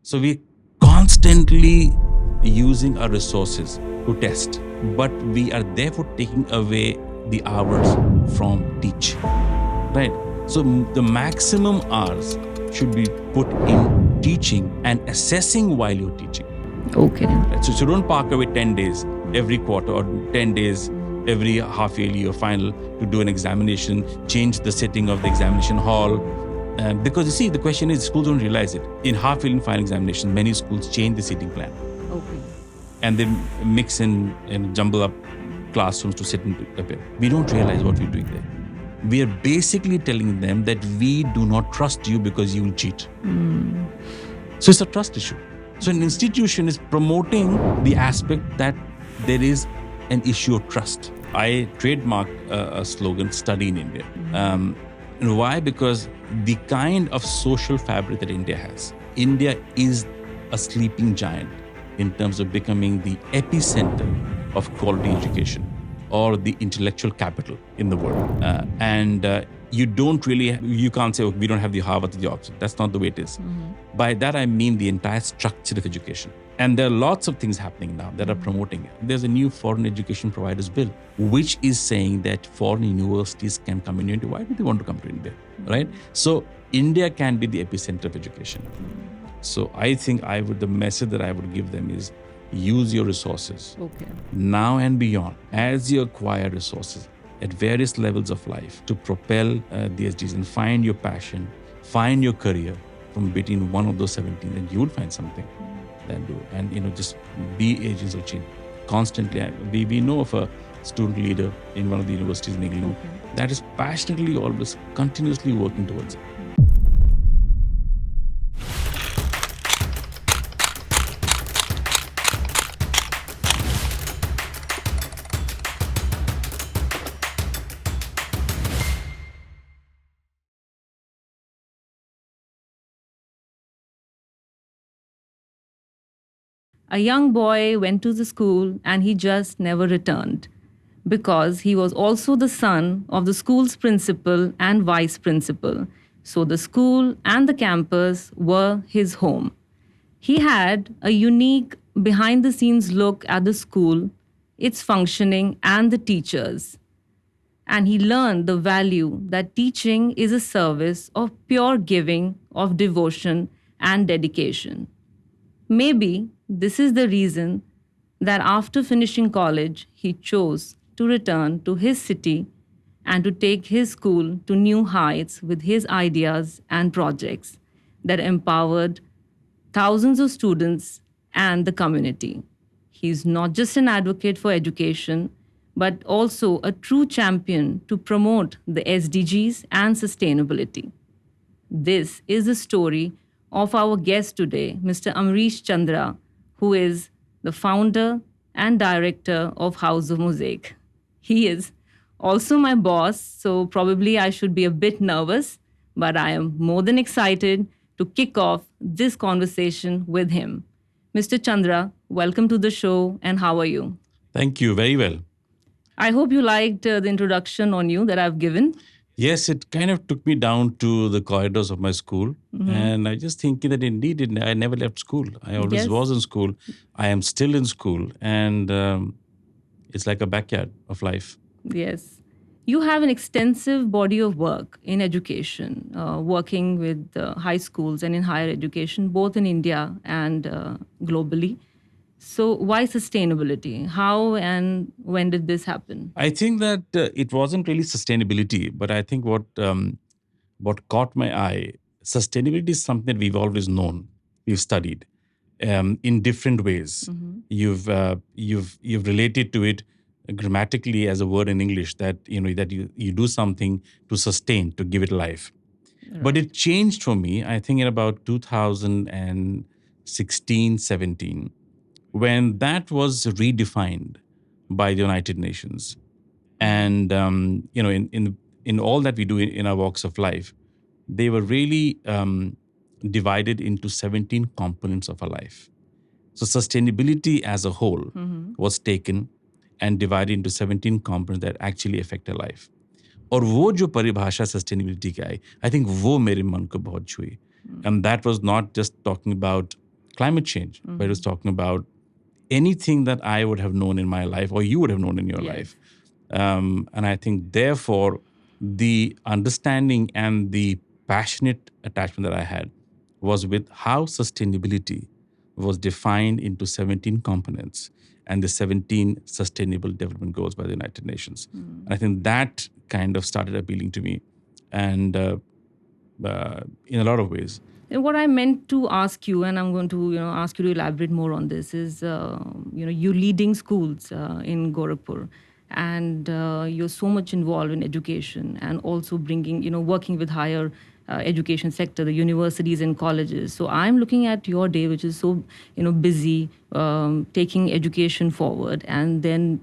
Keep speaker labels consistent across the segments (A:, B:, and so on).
A: So we're constantly using our resources to test, but we are therefore taking away the hours from teach, right? So the maximum hours should be put in teaching and assessing while you're teaching.
B: Okay.
A: Right? So don't park away 10 days every quarter or 10 days every half yearly or final to do an examination, change the setting of the examination hall. Because you see, the question is, schools don't realize it. In half yearly and final examination, many schools change the seating plan.
B: Okay.
A: And they mix in and jumble up classrooms to sit and prepare. We don't realize what we're doing there. We are basically telling them that we do not trust you because you will cheat. So it's a trust issue. So an institution is promoting the aspect that there is an issue of trust. I trademarked a slogan, study in India. And why? Because the kind of social fabric that India has, India is a sleeping giant in terms of becoming the epicenter of quality education or the intellectual capital in the world. You don't really, you can't say, oh, we don't have the Harvard of the Oxford. That's not the way it is. By that, I mean the entire structure of education. And there are lots of things happening now that are promoting it. There's a new foreign education providers bill, which is saying that foreign universities can come in India. Why do they want to come to India, right? So India can be the epicenter of education. So I think the message that I would give them is, use your resources now and beyond as you acquire resources at various levels of life to propel the SDGs and find your passion, find your career from between one of those 17, and you will find something that do. And just be agents of change constantly. We know of a student leader in one of the universities in England that is passionately always continuously working towards it.
B: A young boy went to the school and he just never returned because he was also the son of the school's principal and vice principal. So the school and the campus were his home. He had a unique behind the scenes look at the school, its functioning, and the teachers. And he learned the value that teaching is a service of pure giving, of devotion, and dedication. Maybe this is the reason that after finishing college, he chose to return to his city and to take his school to new heights with his ideas and projects that empowered thousands of students and the community. He's not just an advocate for education, but also a true champion to promote the SDGs and sustainability. This is the story of our guest today, Mr. Amreesh Chandra, who is the founder and director of House of MOSAIC. He is also my boss, so probably I should be a bit nervous, but I am more than excited to kick off this conversation with him. Mr. Chandra, welcome to the show, and how are you?
A: Thank you. Very well.
B: I hope you liked the introduction on you that I've given.
A: Yes, it kind of took me down to the corridors of my school. And I just thinking that indeed, I never left school. I always was in school. I am still in school. And it's like a backyard of life.
B: Yes. You have an extensive body of work in education, working with high schools and in higher education, both in India and globally. So, why sustainability? How and when did this happen?
A: I think that it wasn't really sustainability, but I think what caught my eye, sustainability is something that we've always known, we've studied in different ways. You've related to it grammatically as a word in English that you do something to sustain, to give it life. But it changed for me, I think, in about 2016, 17, when that was redefined by the United Nations. And in all that we do in our walks of life, they were really divided into 17 components of our life. So sustainability as a whole was taken and divided into 17 components that actually affect our life. और वो जो परिभाषा sustainability का है, I think वो मेरे मन को बहुत छुई. And that was not just talking about climate change, where it was talking about anything that I would have known in my life or you would have known in your life. And I think, therefore, the understanding and the passionate attachment that I had was with how sustainability was defined into 17 components and the 17 Sustainable Development Goals by the United Nations. And I think that kind of started appealing to me, and in a lot of ways.
B: And what I meant to ask you, and I'm going to ask you to elaborate more on this, is you leading schools in Gorakhpur, and you're so much involved in education and also bringing working with higher education sector, the universities and colleges. So I'm looking at your day, which is so busy taking education forward, and then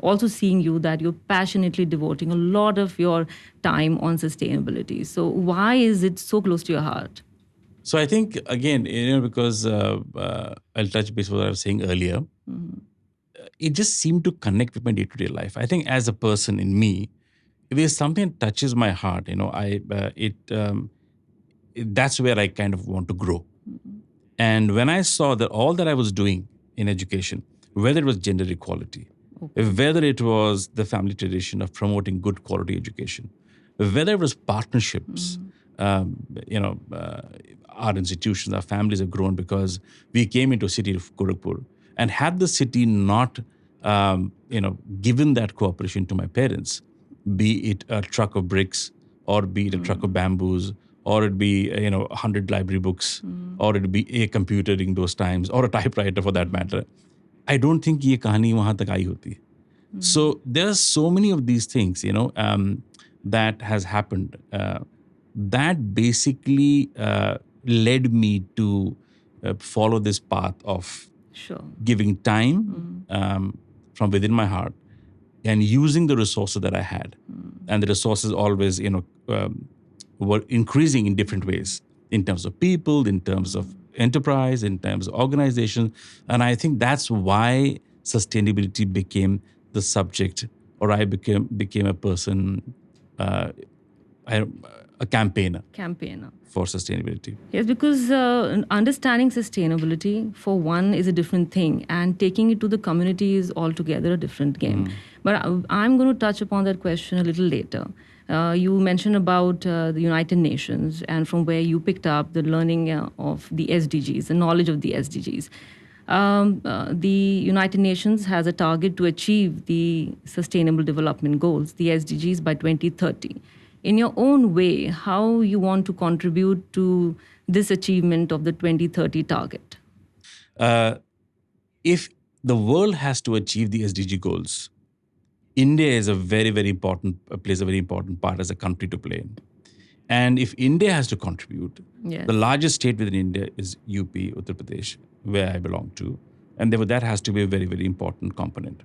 B: also seeing you that you're passionately devoting a lot of your time on sustainability. So why is it so close to your heart?
A: So I think, again, because I'll touch base what I was saying earlier. It just seemed to connect with my day-to-day life. I think as a person, in me, if there's something that touches my heart, that's where I kind of want to grow. And when I saw that all that I was doing in education, whether it was gender equality, whether it was the family tradition of promoting good quality education, whether it was partnerships, our institutions, our families have grown because we came into a city of Gorakhpur. And had the city not, given that cooperation to my parents, be it a truck of bricks, or be it a truck of bamboos, or it be 100 library books, or it be a computer in those times, or a typewriter for that matter, I don't think ye kahani wahan tak aayi hoti. So there are so many of these things, that has happened. That basically led me to follow this path of giving time from within my heart and using the resources that I had. And the resources always, were increasing in different ways, in terms of people, in terms of enterprise, in terms of organization. And I think that's why sustainability became the subject, or I became a person, a campaigner for sustainability.
B: Yes, because understanding sustainability, for one, is a different thing, and taking it to the community is altogether a different game. But I'm going to touch upon that question a little later. You mentioned about the United Nations, and from where you picked up the learning of the SDGs, the knowledge of the SDGs. The United Nations has a target to achieve the Sustainable Development Goals, the SDGs, by 2030. In your own way, how you want to contribute to this achievement of the 2030 target?
A: If the world has to achieve the SDG goals, India is plays a very important part as a country to play. And if India has to contribute, the largest state within India is UP, Uttar Pradesh, where I belong to. And therefore, that has to be a very, very important component.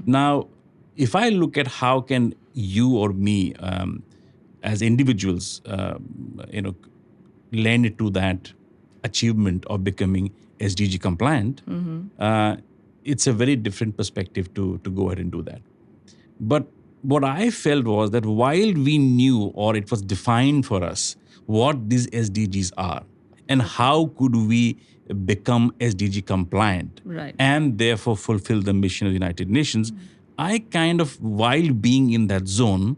A: Now, if I look at how can you or me, as individuals, lend it to that achievement of becoming SDG compliant, it's a very different perspective to go ahead and do that. But what I felt was that while we knew, or it was defined for us, what these SDGs are and how could we become SDG compliant and therefore fulfill the mission of the United Nations, I kind of, while being in that zone,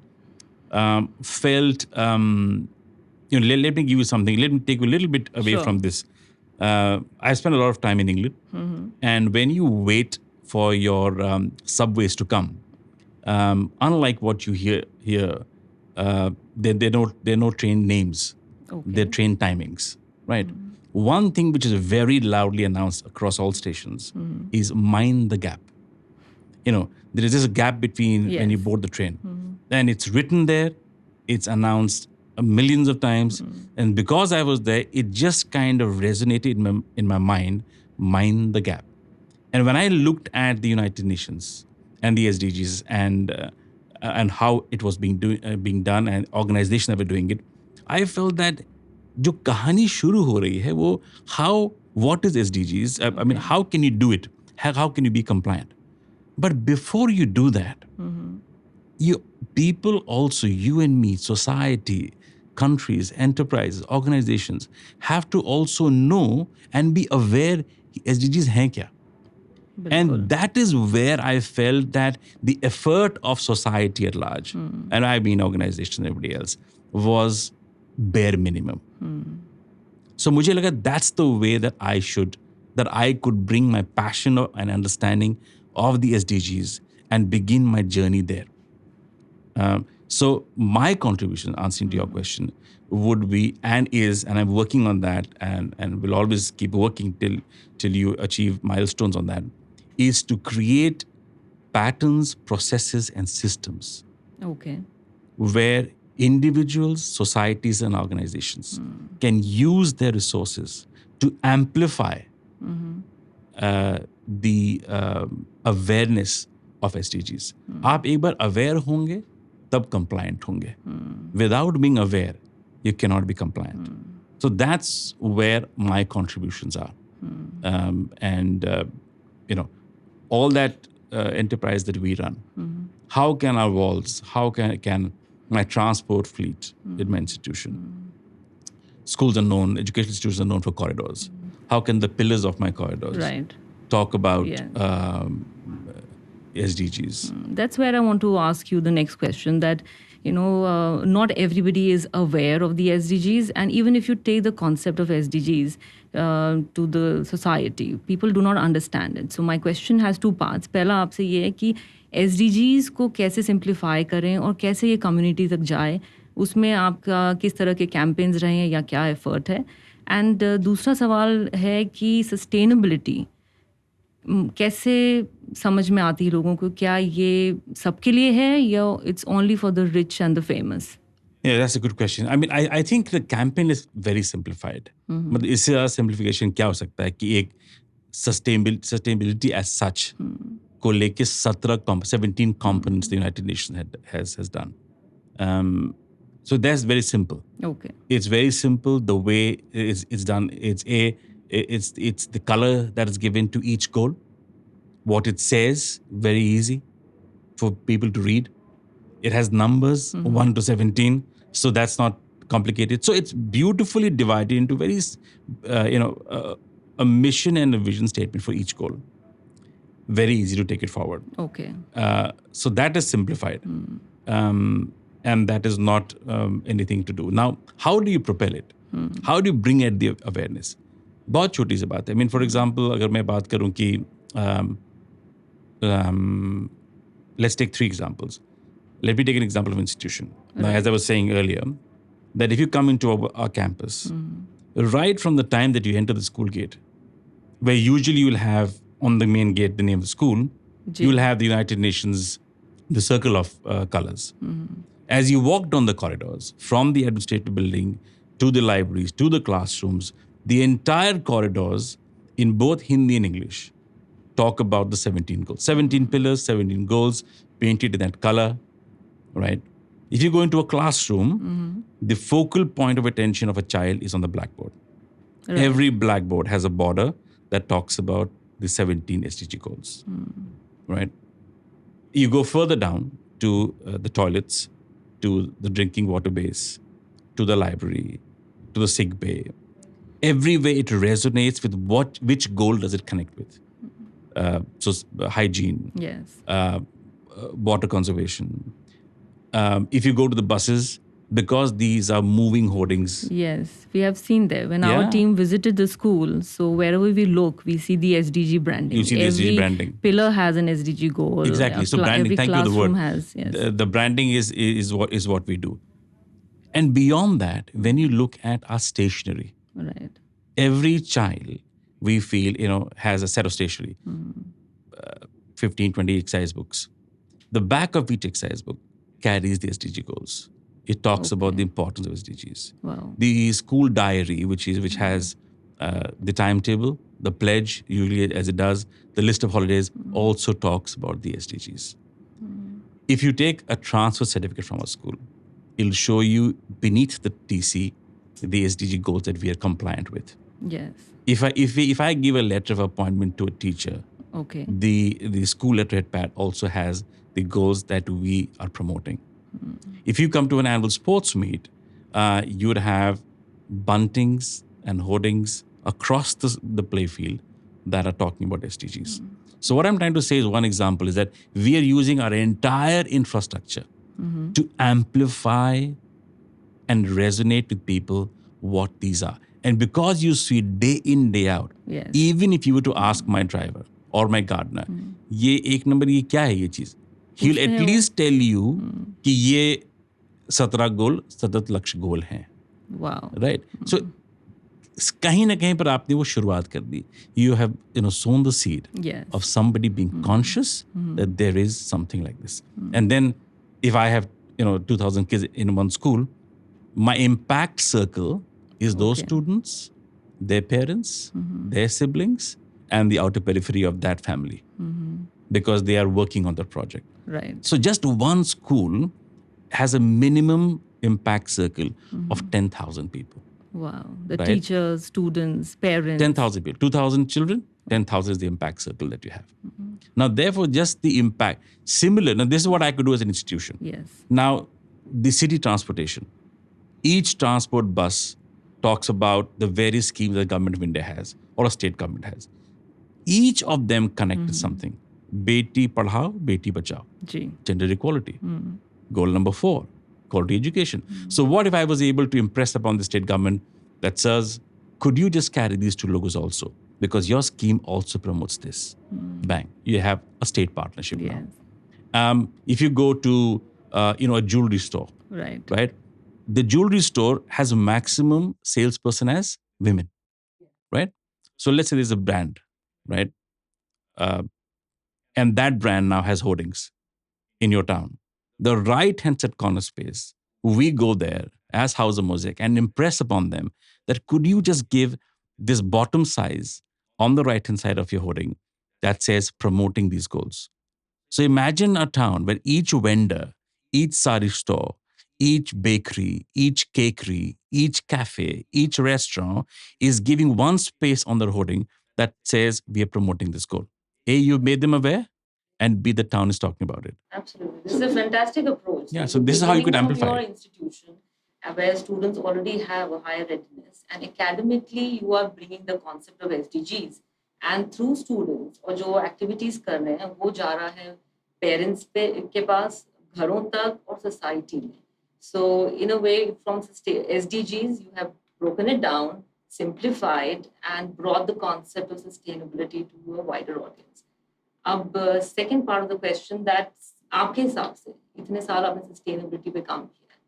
A: felt, let me give you something. Let me take you a little bit away from this. I spent a lot of time in England. And when you wait for your subways to come, unlike what you hear here, there are no train names. They're train timings, right? One thing which is very loudly announced across all stations is mind the gap. There is just a gap between when you board the train. And it's written there, it's announced millions of times. And because I was there, it just kind of resonated in my mind the gap. And when I looked at the United Nations and the SDGs and how it was being done and organizations that were doing it, I felt that जो कहानी शुरू हो रही है वो what is SDGs? I mean, how can you do it? How can you be compliant? But before you do that, people also, you and me, society, countries, enterprises, organizations have to also know and be aware SDGs hain kya. And that is where I felt that the effort of society at large, and I mean organizations and everybody else, was bare minimum. So mujhe laga that's the way that I could bring my passion and understanding of the SDGs and begin my journey there. So my contribution, answering to your question, would be and is, and I'm working on that, and will always keep working till you achieve milestones on that, is to create patterns, processes, and systems where individuals, societies, and organizations can use their resources to amplify the awareness of SDGs. आप एक बार aware होंगे, तब compliant होंगे. Without being aware, you cannot be compliant. So that's where my contributions are. And all that enterprise that we run, how can our walls, how can my transport fleet in my institution, schools are known, educational institutions are known for corridors. How can the pillars of my corridors talk about SDGs?
B: That's where I want to ask you the next question, that not everybody is aware of the SDGs, and even if you take the concept of SDGs to the society, people do not understand it. So my question has two parts. पहला आपसे ये है कि SDGs को कैसे simplify करें और कैसे ये community तक जाए, उसमें आपका किस तरह के campaigns रहे हैं या क्या effort है. And दूसरा सवाल है कि sustainability कैसे समझ में आती है लोगों को, क्या ये सबके लिए है या it's only for the rich and the famous?
A: Yeah, that's a good question. I mean, I think the campaign is very simplified. मतलब इससे simplification क्या हो सकता है कि एक sustainability as such को लेके 17 components the United Nations has done. So that's very simple.
B: Okay.
A: It's very simple the way it's done. It's the color that is given to each goal. What it says, very easy for people to read. It has numbers 1 to 17, so that's not complicated. So it's beautifully divided into very, a mission and a vision statement for each goal. Very easy to take it forward.
B: Okay.
A: So that is simplified. And that is not anything to do. Now, how do you propel it? How do you bring it the awareness? बहुत छोटी सी बात है. I mean, for example, अगर मैं बात करूं कि let's take 3 examples. Let me take an example of institution. Now, as I was saying earlier, that if you come into our campus, right from the time that you enter the school gate, where usually you will have on the main gate the name of the school, you will have the United Nations, the circle of colors. As you walk down the corridors, from the administrative building to the libraries, to the classrooms, the entire corridors in both Hindi and English talk about the 17 goals. 17 pillars, 17 goals, painted in that color, right? If you go into a classroom, the focal point of attention of a child is on the blackboard. Right. Every blackboard has a border that talks about the 17 SDG goals, right? You go further down to the toilets, to the drinking water base, to the library, to the sick bay. Everywhere it resonates with which goal does it connect with? So hygiene,
B: yes,
A: water conservation. If you go to the buses, because these are moving hoardings.
B: Yes, we have seen there. When our team visited the school, so wherever we look, we see the SDG branding.
A: You see the SDG branding.
B: Pillar has an SDG goal.
A: Exactly. So branding, thank you for the word.
B: Has, yes.
A: The branding is what we do. And beyond that, when you look at our stationery,
B: right,
A: every child, we feel, has a set of stationery, 15, 20 exercise books. The back of each exercise book carries the SDG goals. It talks about the importance of SDGs.
B: Wow.
A: The school diary, which has the timetable, the pledge, usually as it does, the list of holidays, also talks about the SDGs. If you take a transfer certificate from a school, it'll show you beneath the TC the SDG goals that we are compliant with.
B: Yes.
A: If I give a letter of appointment to a teacher, the school letterhead pad also has the goals that we are promoting. If you come to an annual sports meet, you would have buntings and hoardings across the playfield that are talking about SDGs. So what I'm trying to say is one example is that we are using our entire infrastructure to amplify and resonate with people what these are. And because you see day in, day out,
B: Yes.
A: even if you were to ask my driver or my gardener, ये एक number ये क्या है ये चीज, he'll
B: पूछते
A: at
B: हैं वो।
A: least tell you कि ये 17 गोल सतत लक्ष्य गोल हैं,
B: Wow.
A: right? So कहीं ना कहीं पर आपने वो शुरुआत कर दी. You have sown the seed
B: Yes.
A: of somebody being conscious that there is something like this. And then if I have 2,000 kids in one school, my impact circle is those
B: Okay.
A: students, their parents, their siblings, and the outer periphery of that family, because they are working on the project.
B: Right.
A: So just one school has a minimum impact circle of 10,000 people.
B: Wow. The
A: Right.
B: teachers, students, parents.
A: 10,000 people, 2,000 children, 10,000 is the impact circle that you have. Now, therefore, just the impact, similar, now this is what I could do as an institution.
B: Yes.
A: Now, the city transportation, each transport bus talks about the various schemes that government of India has or a state government has. Each of them connect to something. Beti padhao, beti bachao.
B: Ji.
A: Gender equality. Goal number 4, quality education. So what if I was able to impress upon the state government that says, could you just carry these 2 logos also? Because your scheme also promotes this. Bang. You have a state partnership
B: Yes.
A: now. If you go to a jewelry store,
B: Right.
A: right? The jewelry store has a maximum salesperson as women, right? So let's say there's a brand, right? And that brand now has hoardings in your town. The right hand side corner space, we go there as House of MOSAIC and impress upon them that could you just give this bottom size on the right hand side of your hoarding that says promoting these goals. So imagine a town where each vendor, each sari store, each bakery, each cakery, each cafe, each restaurant is giving one space on their hoarding that says we are promoting this goal. A, you've made them aware, and B, the town is talking about it.
B: Absolutely. This is a fantastic approach.
A: Yeah, so this is how you could
B: Beginning from
A: amplify
B: your
A: it.
B: institution, where students already have a higher readiness, and academically you are bringing the concept of SDGs, and through students और जो activities कर रहे हैं वो जा रहा है parents के पास, घरों तक और society में. So in a way, from SDGs, you have broken it down, simplified, and brought the concept of sustainability to a wider audience. अब second part of the question that आपके हिसाब से इतने साल आपने सस्टेनेबिलिटी पे काम किया है,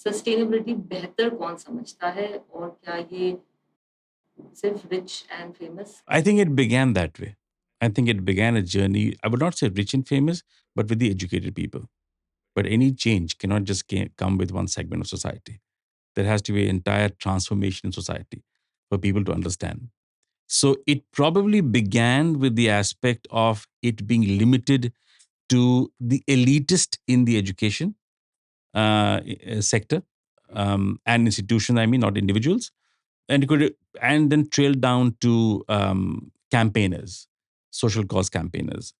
B: सस्टेनेबिलिटी बेहतर कौन समझता है और क्या ये सिर्फ rich and famous?
A: I think it began that way. I think it began a journey, I would not say rich and famous, but with the educated people. But any change cannot just come with one segment of society. There has to be an entire transformation in society for people to understand. So it probably began with the aspect of it being limited to the elitist in the education sector and institution, I mean, not individuals. And it could, and then trail down to campaigners, social cause campaigners.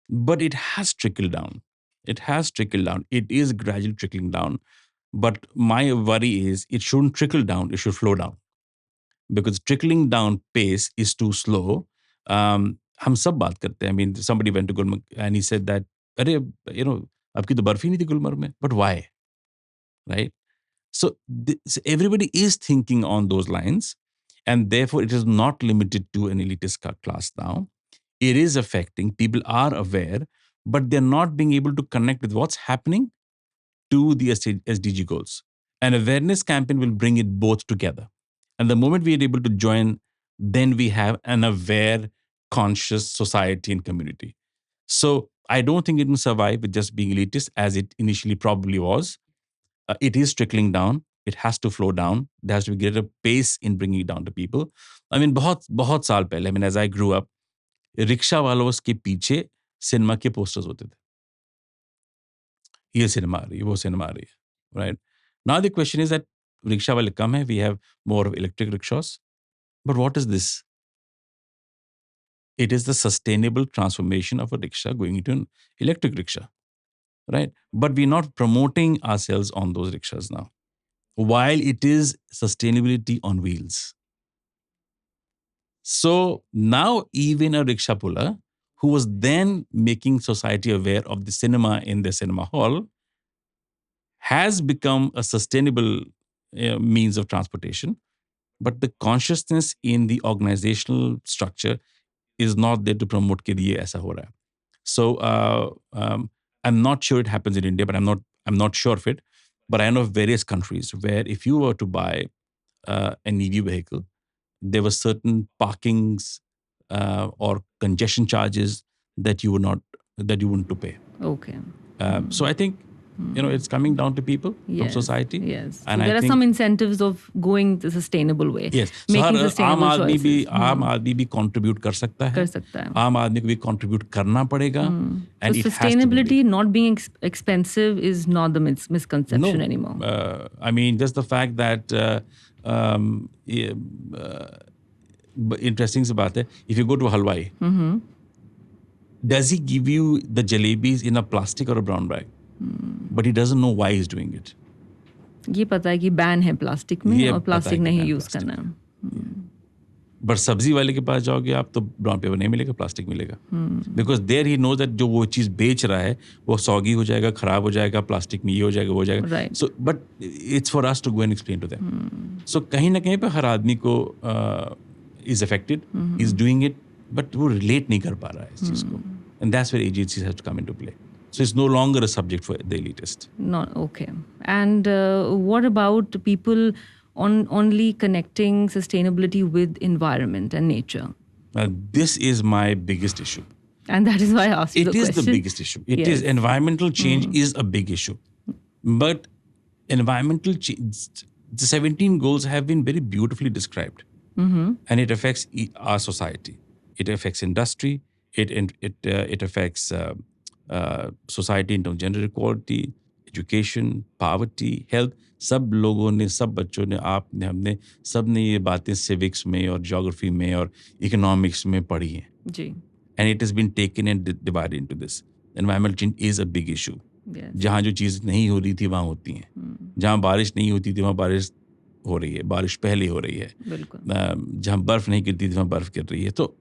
A: But it has trickled down. It has trickled down. It is gradually trickling down. But my worry is it shouldn't trickle down, it should flow down. Because trickling down pace is too slow. हम सब बात करते हैं. I mean, somebody went to Gulmarg and he said that, अरे, आपकी तो बर्फी नहीं थी गुलमर्ग में. But why? Right? So everybody is thinking on those lines, and therefore it is not limited to an elitist class now. It is affecting, people are aware, but they're not being able to connect with what's happening to the SDG goals. An awareness campaign will bring it both together. And the moment we are able to join, then we have an aware, conscious society and community. So I don't think it will survive with just being elitist as it initially probably was. It is trickling down. It has to flow down. There has to be greater pace in bringing it down to people. I mean, बहुत साल पहले, I mean, as I grew up, rickshaw वालों के पीछे cinema के posters होते थे. ये सिनेमा आ रही है, वो सिनेमा आ रही है, right? Now the question is that rickshaw वाले कम है, we have more of electric rickshaws. But what is this? It is the sustainable transformation of a rickshaw going into an electric rickshaw, right? But we're not promoting ourselves on those rickshaws now. while it is sustainability on wheels. So now even a rickshaw puller who was then making society aware of the cinema in the cinema hall has become a sustainable means of transportation. But the consciousness in the organizational structure is not there to promote कि ये ऐसा हो रहा है. So I'm not sure it happens in India, but I'm not sure of it. But I know of various countries where if you were to buy an EV vehicle, there were certain parkings or congestion charges that you wouldn't to pay.
B: Okay.
A: So I think it's coming down to people from society.
B: Yes. So
A: And
B: there
A: I
B: are
A: think,
B: some incentives of going the sustainable way.
A: Yes.
B: Making
A: So
B: sustainable choices.
A: आम आदमी भी contribute कर सकता है.
B: कर सकता है.
A: आम आदमी को भी contribute करना पड़ेगा. And
B: So
A: it has to be
B: sustainability not being expensive is not the misconception
A: No.
B: anymore.
A: I mean, just the fact that interesting सी बात है. If you go to a halwai, does he give you the jalebis in a plastic or a brown bag? But he doesn't know why he's doing it.
B: ये पता है कि ban है plastic में
A: ये
B: और
A: पता
B: प्लास्टिक
A: है कि
B: नहीं
A: ban
B: यूज
A: plastic
B: करना है.
A: बट सब्जी वाले के पास जाओगे आप तो ब्राउन पेपर नहीं मिलेगा, प्लास्टिक मिलेगा. Because there he knows that जो वो चीज़ बेच रहा है वो सॉगी हो जाएगा, खराब हो जाएगा, प्लास्टिक में ये हो जाएगा, वो हो जाएगा.
B: Right.
A: So but it's for us to go and explain to them. So कहीं ना कहीं पे हर आदमी को is affected, is doing it, but वो रिलेट नहीं कर पा रहा है इस चीज़ को. And that's where agencies have to come into play. So it's no longer a subject for the elitist.
B: Not okay. And what about people only connecting sustainability with environment and nature?
A: This is my biggest issue.
B: And that is why I asked you the
A: It is
B: question.
A: the biggest issue. It
B: Yes.
A: is environmental change is a big issue. But environmental change, the 17 goals have been very beautifully described. And it affects our society. It affects industry. It affects society in terms of gender equality, education, poverty, health. सब लोगों ने, सब बच्चों ने, आपने, हमने, सब ने ये बातें civics में और geography में और economics में पढ़ी हैं.
B: जी.
A: And it has been taken and divided into this. Environmental change is a big issue.
B: Yes.
A: जहाँ जो चीज़ नहीं हो रही थी वहाँ होती हैं. जहाँ बारिश नहीं होती थी वहाँ बारिश हो रही है, बारिश पहले हो रही है.
B: बिल्कुल.
A: जहाँ बर्फ नहीं गिरती थी वहाँ बर्फ गिर रही है. तो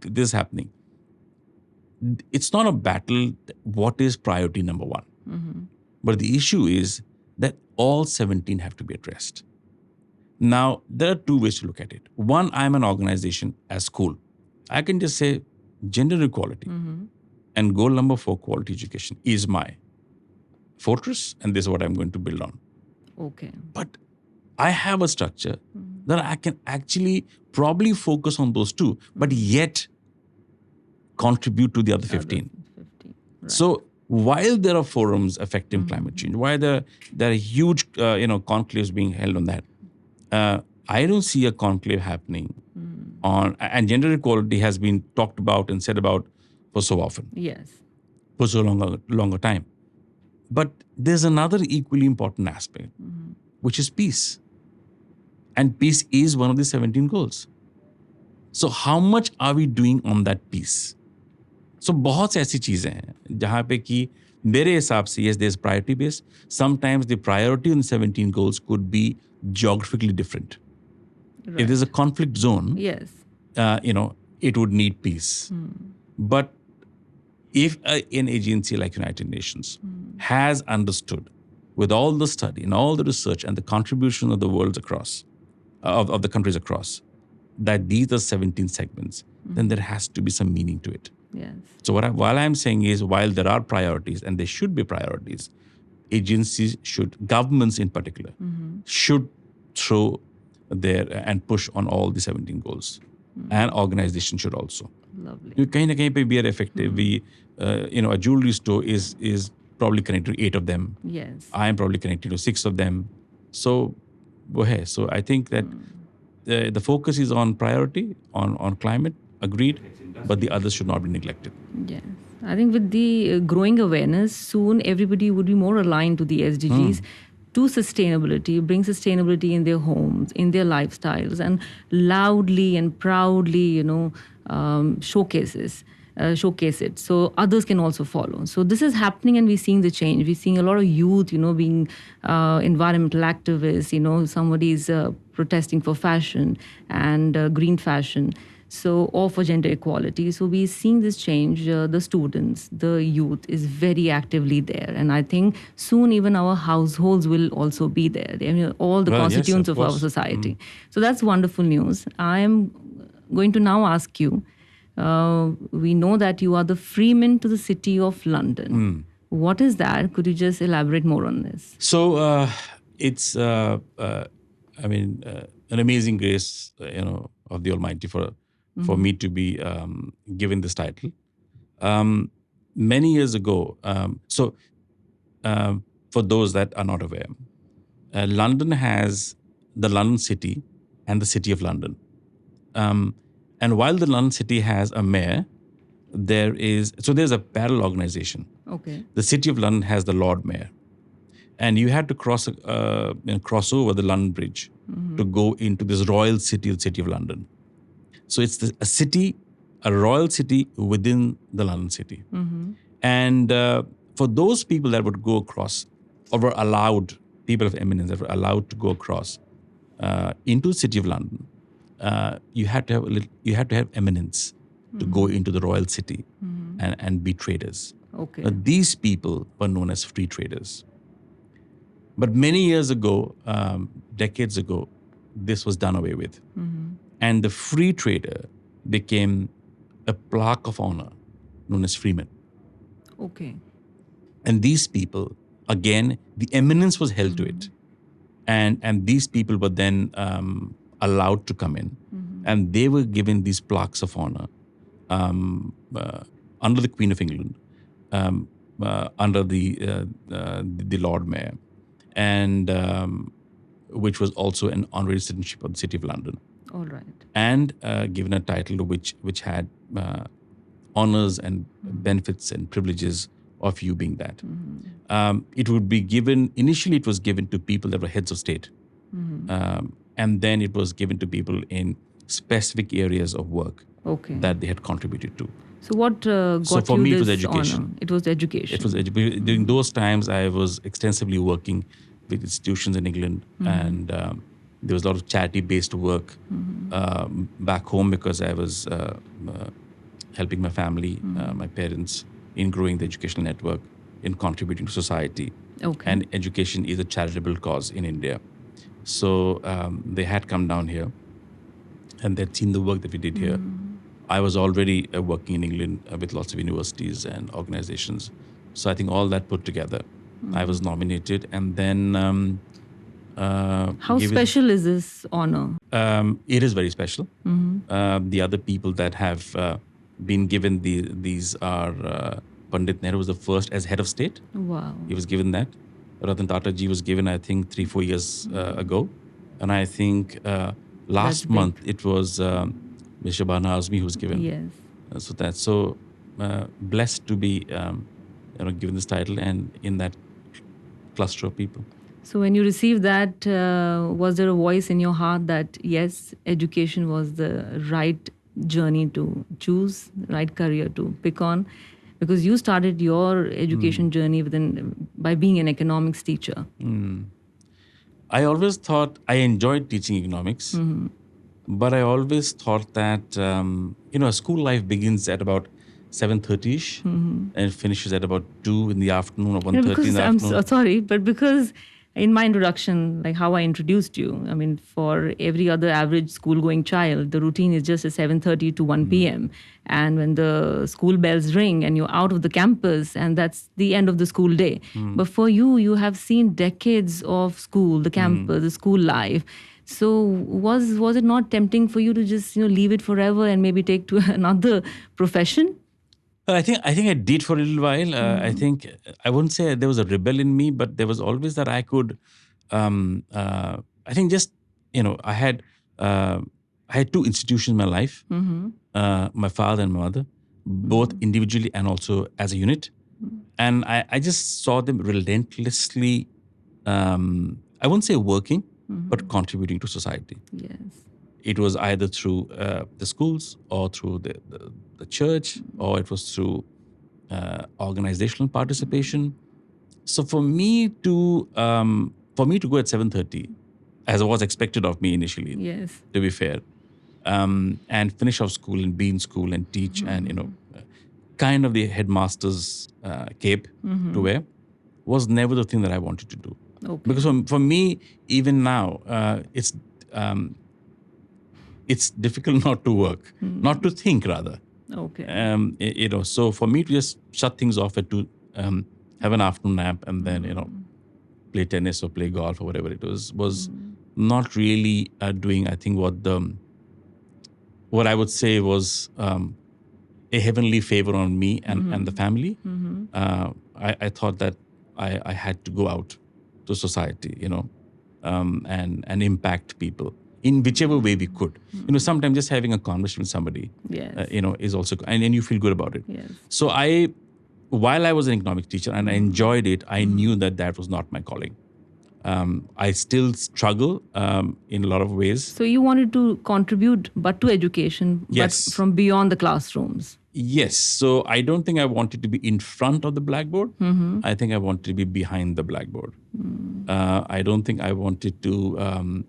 A: this is happening. It's not a battle, what is priority number one. But the issue is that all 17 have to be addressed. Now, there are two ways to look at it. One, I'm an organization as school. I can just say gender equality and goal number 4, quality education, is my fortress, and this is what I'm going to build on.
B: Okay.
A: But I have a structure that I can actually probably focus on those two, but yet contribute to the other 15.
B: 15. Right.
A: So while there are forums affecting climate change, while there are huge conclaves being held on that, I don't see a conclave happening on, and gender equality has been talked about and said about for so often,
B: Yes.
A: for so longer time. But there's another equally important aspect, which is peace. And peace is one of the 17 goals. So how much are we doing on that peace? So बहुत से ऐसी चीज़ें हैं जहाँ पे कि मेरे हिसाब से yes, there's priority based. Sometimes the priority on the 17 goals could be geographically different.
B: Right.
A: If there's a conflict zone,
B: Yes.
A: It would need peace. But if an agency like United Nations has understood, with all the study and all the research and the contribution of the worlds across, of the countries across, that these are 17 segments, then there has to be some meaning to it.
B: Yes.
A: So while I'm saying is, while there are priorities, and there should be priorities, agencies should, governments in particular, should throw there and push on all the 17 goals. And organizations should also.
B: Lovely.
A: कहीं ना कहीं पे we are effective. We, a jewelry store is probably connected to 8 of them.
B: Yes.
A: I am probably connected to 6 of them. So, so I think that the focus is on priority, on climate, agreed, but the others should not be neglected.
B: Yes. I think with the growing awareness, soon everybody would be more aligned to the SDGs, to sustainability, bring sustainability in their homes, in their lifestyles, and loudly and proudly, showcases showcase it, so others can also follow. So this is happening, and we're seeing the change. We're seeing a lot of youth, being environmental activists. Somebody's protesting for fashion and green fashion. So, or for gender equality. So we're seeing this change. The students, the youth is very actively there. And I think soon even our households will also be there. All the
A: Well, yes,
B: constituents
A: of
B: of our
A: course.
B: society. So that's wonderful news. I am going to now ask you, we know that you are the Freeman to the City of London. What is that? Could you just elaborate more on this?
A: So it's, an amazing grace, of the Almighty for me to be given this title. Many years ago, for those that are not aware, London has the London City and the City of London. And while the London City has a mayor, there's a parallel organization.
B: Okay.
A: The City of London has the Lord Mayor, and you had to cross over the London Bridge to go into this royal city, the City of London. So it's a royal city within the London City. And for those people that would go across, or were allowed, people of eminence that were allowed to go across into the City of London, you had to have eminence to go into the royal city and be traders.
B: Okay.
A: These people were known as free traders. But many years ago, decades ago, this was done away with. And the free trader became a plaque of honor known as Freeman.
B: Okay.
A: And these people, again, the eminence was held to it. And these people were then allowed to come in. And they were given these plaques of honor under the Queen of England, under the Lord Mayor, and which was also an honorary citizenship of the City of London.
B: All right.
A: And given a title which had honors and benefits and privileges of you being that. It would be given, initially it was given to people that were heads of state. And then it was given to people in specific areas of work that they had contributed to.
B: So what got
A: So for
B: you
A: me,
B: this
A: it was education.
B: honor? It was education.
A: It was during those times, I was extensively working with institutions in England, and there was a lot of charity-based work back home because I was helping my family, my parents, in growing the educational network, in contributing to society.
B: Okay.
A: And education is a charitable cause in India. So they had come down here, and they'd seen the work that we did here. I was already working in England with lots of universities and organizations. So I think all that put together, I was nominated, and then
B: How special is this honor?
A: It is very special. The other people that have been given these are Pandit Nehru was the first as head of state.
B: Wow.
A: He was given that. Ratan Tata ji was given, I think, 3-4 years ago. And I think last month it was Ms. Shabana Azmi who was given.
B: Yes.
A: So that's so blessed to be given this title and in that cluster of people.
B: So when you received that, was there a voice in your heart that yes, education was the right journey to choose, right career to pick on? Because you started your education journey by being an economics teacher.
A: I always thought I enjoyed teaching economics, but I always thought that school life begins at about 7:30ish and it finishes at about 2 in the afternoon or 1:30 in the afternoon.
B: I'm sorry, but because in my introduction, like how I introduced you, I mean, for every other average school-going child, the routine is just at 7:30 to 1 p.m. And when the school bells ring and you're out of the campus, and that's the end of the school day. But for you, you have seen decades of school, the campus, the school life. So was it not tempting for you to just leave it forever and maybe take to another profession?
A: Well, I think I did for a little while. I think I wouldn't say there was a rebel in me, but there was always that I could. I think just I had two institutions in my life, my father and my mother, both individually and also as a unit, and I just saw them relentlessly. I wouldn't say working, but contributing to society.
B: Yes.
A: it was either through the schools or through the church, or it was through organizational participation. So for me to go at 7:30, as was expected of me initially,
B: Yes.
A: to be fair, and finish off school and be in school and teach, and kind of the headmaster's cape to wear, was never the thing that I wanted to do.
B: Okay.
A: Because for me, even now, it's difficult not to work, not to think rather.
B: Okay.
A: So for me to just shut things off and to have an afternoon nap and then play tennis or play golf or whatever it was not really doing, I think, what I would say was a heavenly favor on me and the family. I thought that I had to go out to society, and impact people in whichever way we could. Sometimes just having a conversation with somebody,
B: Yes.
A: is also, and you feel good about it.
B: Yes.
A: So while I was an economics teacher and I enjoyed it, I knew that was not my calling. I still struggle in a lot of ways.
B: So you wanted to contribute, but to education,
A: Yes.
B: but from beyond the classrooms.
A: Yes. So I don't think I wanted to be in front of the blackboard. I think I wanted to be behind the blackboard. I don't think I wanted to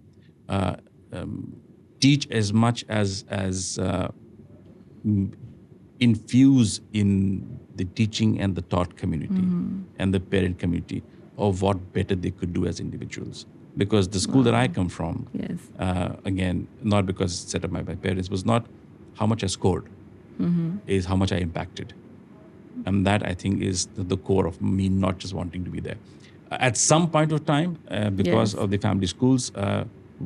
A: teach as much as infuse in the teaching and the taught community and the parent community of what better they could do as individuals. Because the school that I come from,
B: Yes.
A: Again, not because it's set up by my parents, was not how much I scored, is how much I impacted. And that, I think, is the core of me not just wanting to be there. At some point of time, because
B: Yes.
A: of the family schools,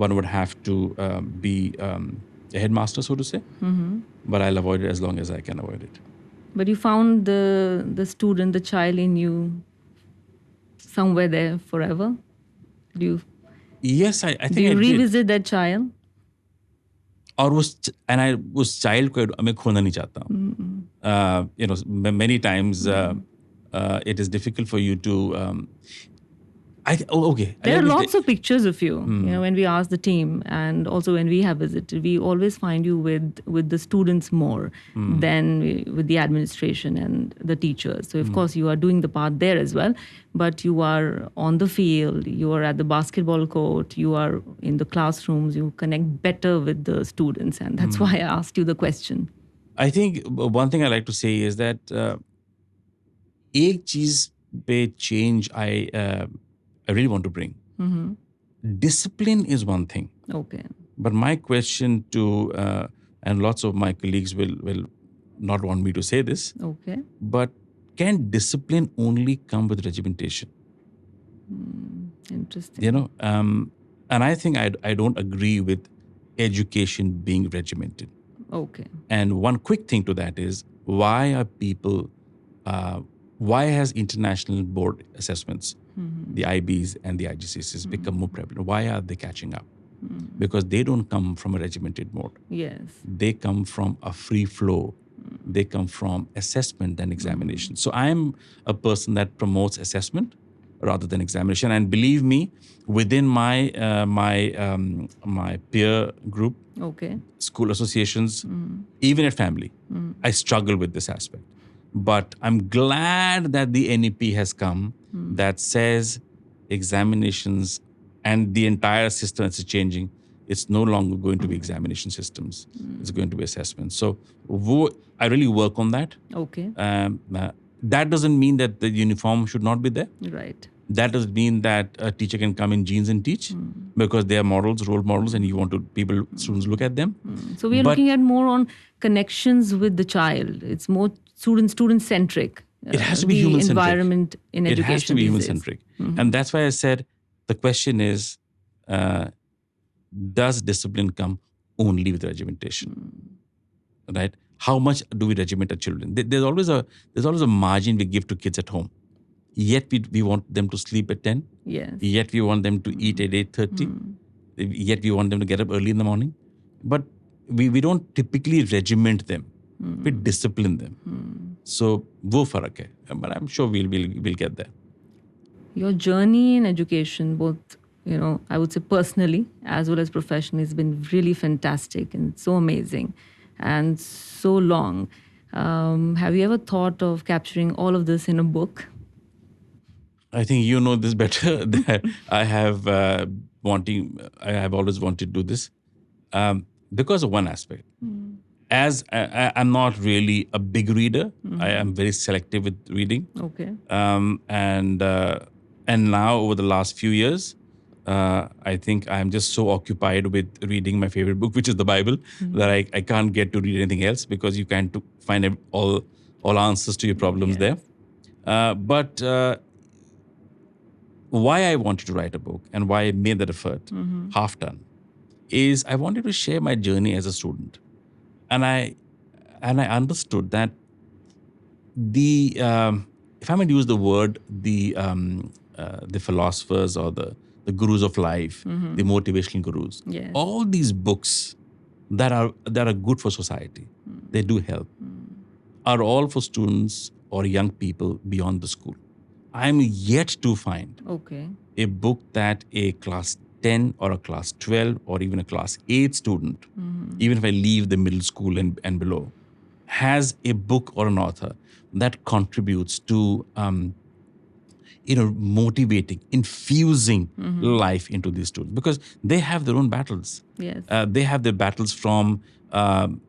A: one would have to be a headmaster, so to say. But I'll avoid it as long as I can avoid it.
B: But you found the student, the child in you somewhere there forever?
A: Yes, I think
B: Do you
A: I did.
B: revisit that child?
A: और उस child को मैं खोना नहीं चाहता हूँ. Many times it is difficult for you to. Okay.
B: There are lots of pictures of you. When we ask the team, and also when we have visited, we always find you with the students more than with the administration and the teachers. So of course you are doing the part there as well, but you are on the field, you are at the basketball court, you are in the classrooms, you connect better with the students, and that's why I asked you the question.
A: I think one thing I like to say is that एक चीज पे change I really want to bring. Discipline is one thing.
B: Okay.
A: But my question to, and lots of my colleagues will not want me to say this,
B: Okay.
A: but can discipline only come with regimentation?
B: Interesting.
A: And I think I don't agree with education being regimented.
B: Okay.
A: And one quick thing to that is, why has international board assessments, the IBs and the IGCSEs, become more prevalent? Why are they catching up? Because they don't come from a regimented mode.
B: Yes.
A: They come from a free flow. They come from assessment and examination. So I'm a person that promotes assessment rather than examination. And believe me, within my peer group,
B: Okay.
A: school associations, even at family, I struggle with this aspect. But I'm glad that the NEP has come that says examinations and the entire system is changing. It's no longer going to be examination systems. It's going to be assessment. So I really work on that.
B: Okay.
A: That doesn't mean that the uniform should not be there.
B: Right.
A: That doesn't mean that a teacher can come in jeans and teach, because they are models, role models, and you want students look at them.
B: So we are looking at more on connections with the child. It's more student-centric.
A: It has to be
B: the
A: human-centric.
B: Environment in education.
A: It has to be
B: these
A: human-centric.
B: days.
A: And that's why I said the question is, does discipline come only with regimentation? Right? How much do we regiment our children? There's always a margin we give to kids at home. Yet we want them to sleep at 10.
B: Yes.
A: Yet we want them to eat at 8:30. Yet we want them to get up early in the morning. But we don't typically regiment them. We discipline them. So wo farak hai. But I'm sure we'll get there.
B: Your journey in education, both I would say personally as well as professionally, has been really fantastic and so amazing and so long. Have you ever thought of capturing all of this in a book?
A: I think you know this better. That I have I have always wanted to do this because of one aspect. As I'm not really a big reader, I am very selective with reading.
B: Okay.
A: And now over the last few years, I think I'm just so occupied with reading my favorite book, which is the Bible, that I can't get to read anything else because you can't find all answers to your problems there. But why I wanted to write a book and why I made that effort, half done, is I wanted to share my journey as a student, and I understood that the if I might use the word, the philosophers or the gurus of life, the motivational gurus,
B: Yes.
A: all these books that are good for society, they do help, are all for students or young people beyond the school. I'm yet to find
B: Okay.
A: a book that a class 10 or a class 12 or even a class 8 student, even if I leave the middle school and below, has a book or an author that contributes to motivating, infusing life into these students, because they have their own battles.
B: Yes.
A: They have their battles from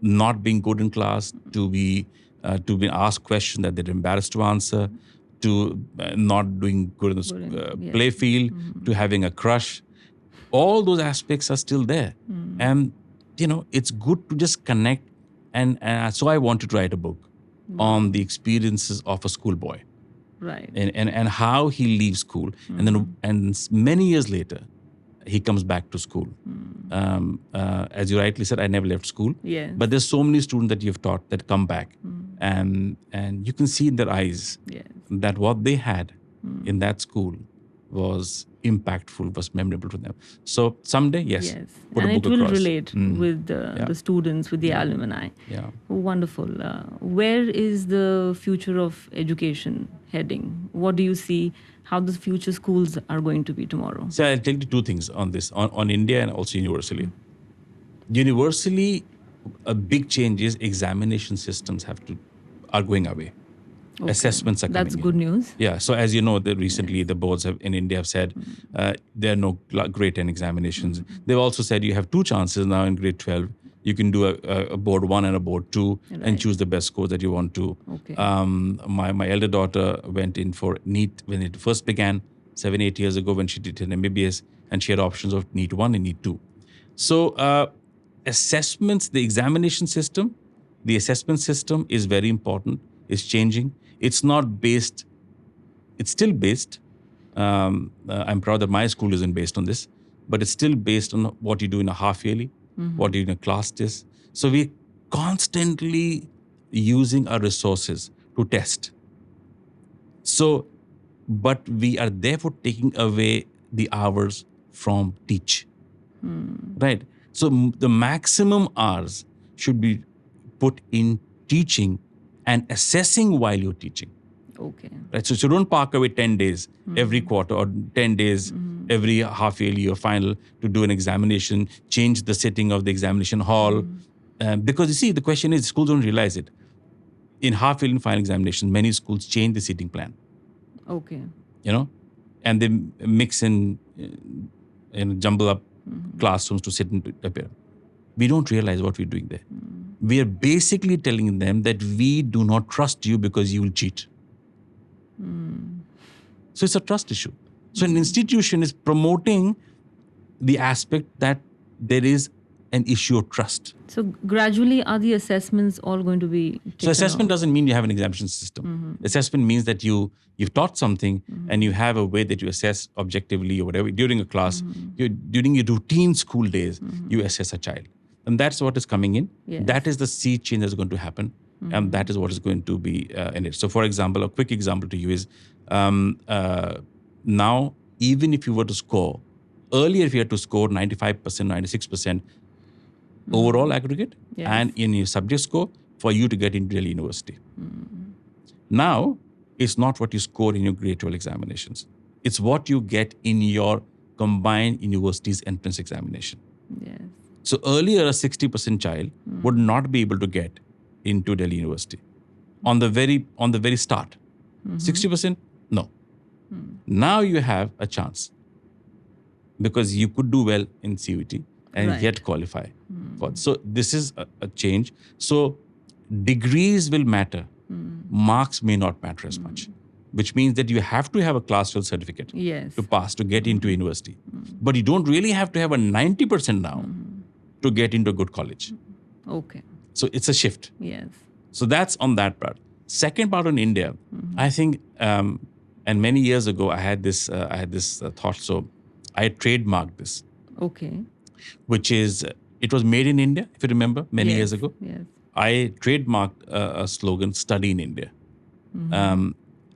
A: not being good in class to be asked questions that they're embarrassed to answer, to not doing good in the
B: Yes.
A: play field, to having a crush. All those aspects are still there, and it's good to just connect. And so I wanted to write a book on the experiences of a schoolboy.
B: Right.
A: And how he leaves school, and many years later he comes back to school. As you rightly said, I never left school.
B: Yes.
A: But there's so many students that you've taught that come back, and you can see in their eyes
B: Yes.
A: that what they had in that school was impactful, was memorable to them. So someday, yes,
B: Yes.
A: put
B: And
A: a
B: it
A: book
B: will
A: across.
B: relate with the students, with the alumni.
A: Yeah.
B: Wonderful. Where is the future of education heading? What do you see? How the future schools are going to be tomorrow?
A: So I'll tell you two things on this, on India and also universally. Universally, a big change is examination systems are going away.
B: Okay.
A: Assessments are coming
B: That's good news.
A: Yeah. So as you know, recently the boards in India have said there are no grade 10 examinations. They've also said you have two chances now in grade 12. You can do a board 1 and a board 2 and choose the best score that you want to.
B: Okay.
A: My elder daughter went in for NEET when it first began 7-8 years ago when she did an MBBS, and she had options of NEET 1 and NEET 2. So assessments, the examination system, the assessment system is very important. It's changing. It's not based. It's still based. I'm proud that my school isn't based on this, but it's still based on what you do in a half yearly, what you do in a class test. So we're constantly using our resources to test. So, but we are therefore taking away the hours from teach. Right? So the maximum hours should be put in teaching and assessing while you're teaching.
B: Okay.
A: Right? So don't park away 10 days every quarter or 10 days every half yearly or final to do an examination, change the setting of the examination hall. Because you see, the question is, schools don't realize it. In half yearly and final examination, many schools change the seating plan.
B: Okay.
A: And they mix in jumble up classrooms to sit and appear. We don't realize what we're doing there. We are basically telling them that we do not trust you because you will cheat. So it's a trust issue. So an institution is promoting the aspect that there is an issue of trust.
B: So gradually, are the assessments all going to be taken
A: So assessment
B: off?
A: doesn't mean you have an examination system. Assessment means that you've taught something and you have a way that you assess objectively or whatever during a class. During your routine school days, you assess a child. And that's what is coming in.
B: Yes.
A: That is the sea change that's going to happen. And that is what is going to be in it. So for example, a quick example to you is now, even if you were to score, earlier if you had to score 95%, 96% overall aggregate and in your subject score for you to get into Delhi University. Now, it's not what you score in your grade 12 examinations. It's what you get in your combined universities entrance examination.
B: Yes.
A: So earlier, a 60% child would not be able to get into Delhi University on the very start. 60%, no. Now you have a chance because you could do well in CUT and
B: Right.
A: yet qualify for. So this is a change. So degrees will matter. Marks may not matter as much, which means that you have to have a class 12 certificate
B: Yes.
A: to pass to get into university. But you don't really have to have a 90% now to get into a good college.
B: Okay.
A: So it's a shift.
B: Yes.
A: So that's on that part. Second part on India, I think, and many years ago I had this thought. So I trademarked this,
B: Okay.
A: which is it was made in India. If you remember, many
B: Yes.
A: years ago,
B: Yes.
A: I trademarked a slogan: "Study in India."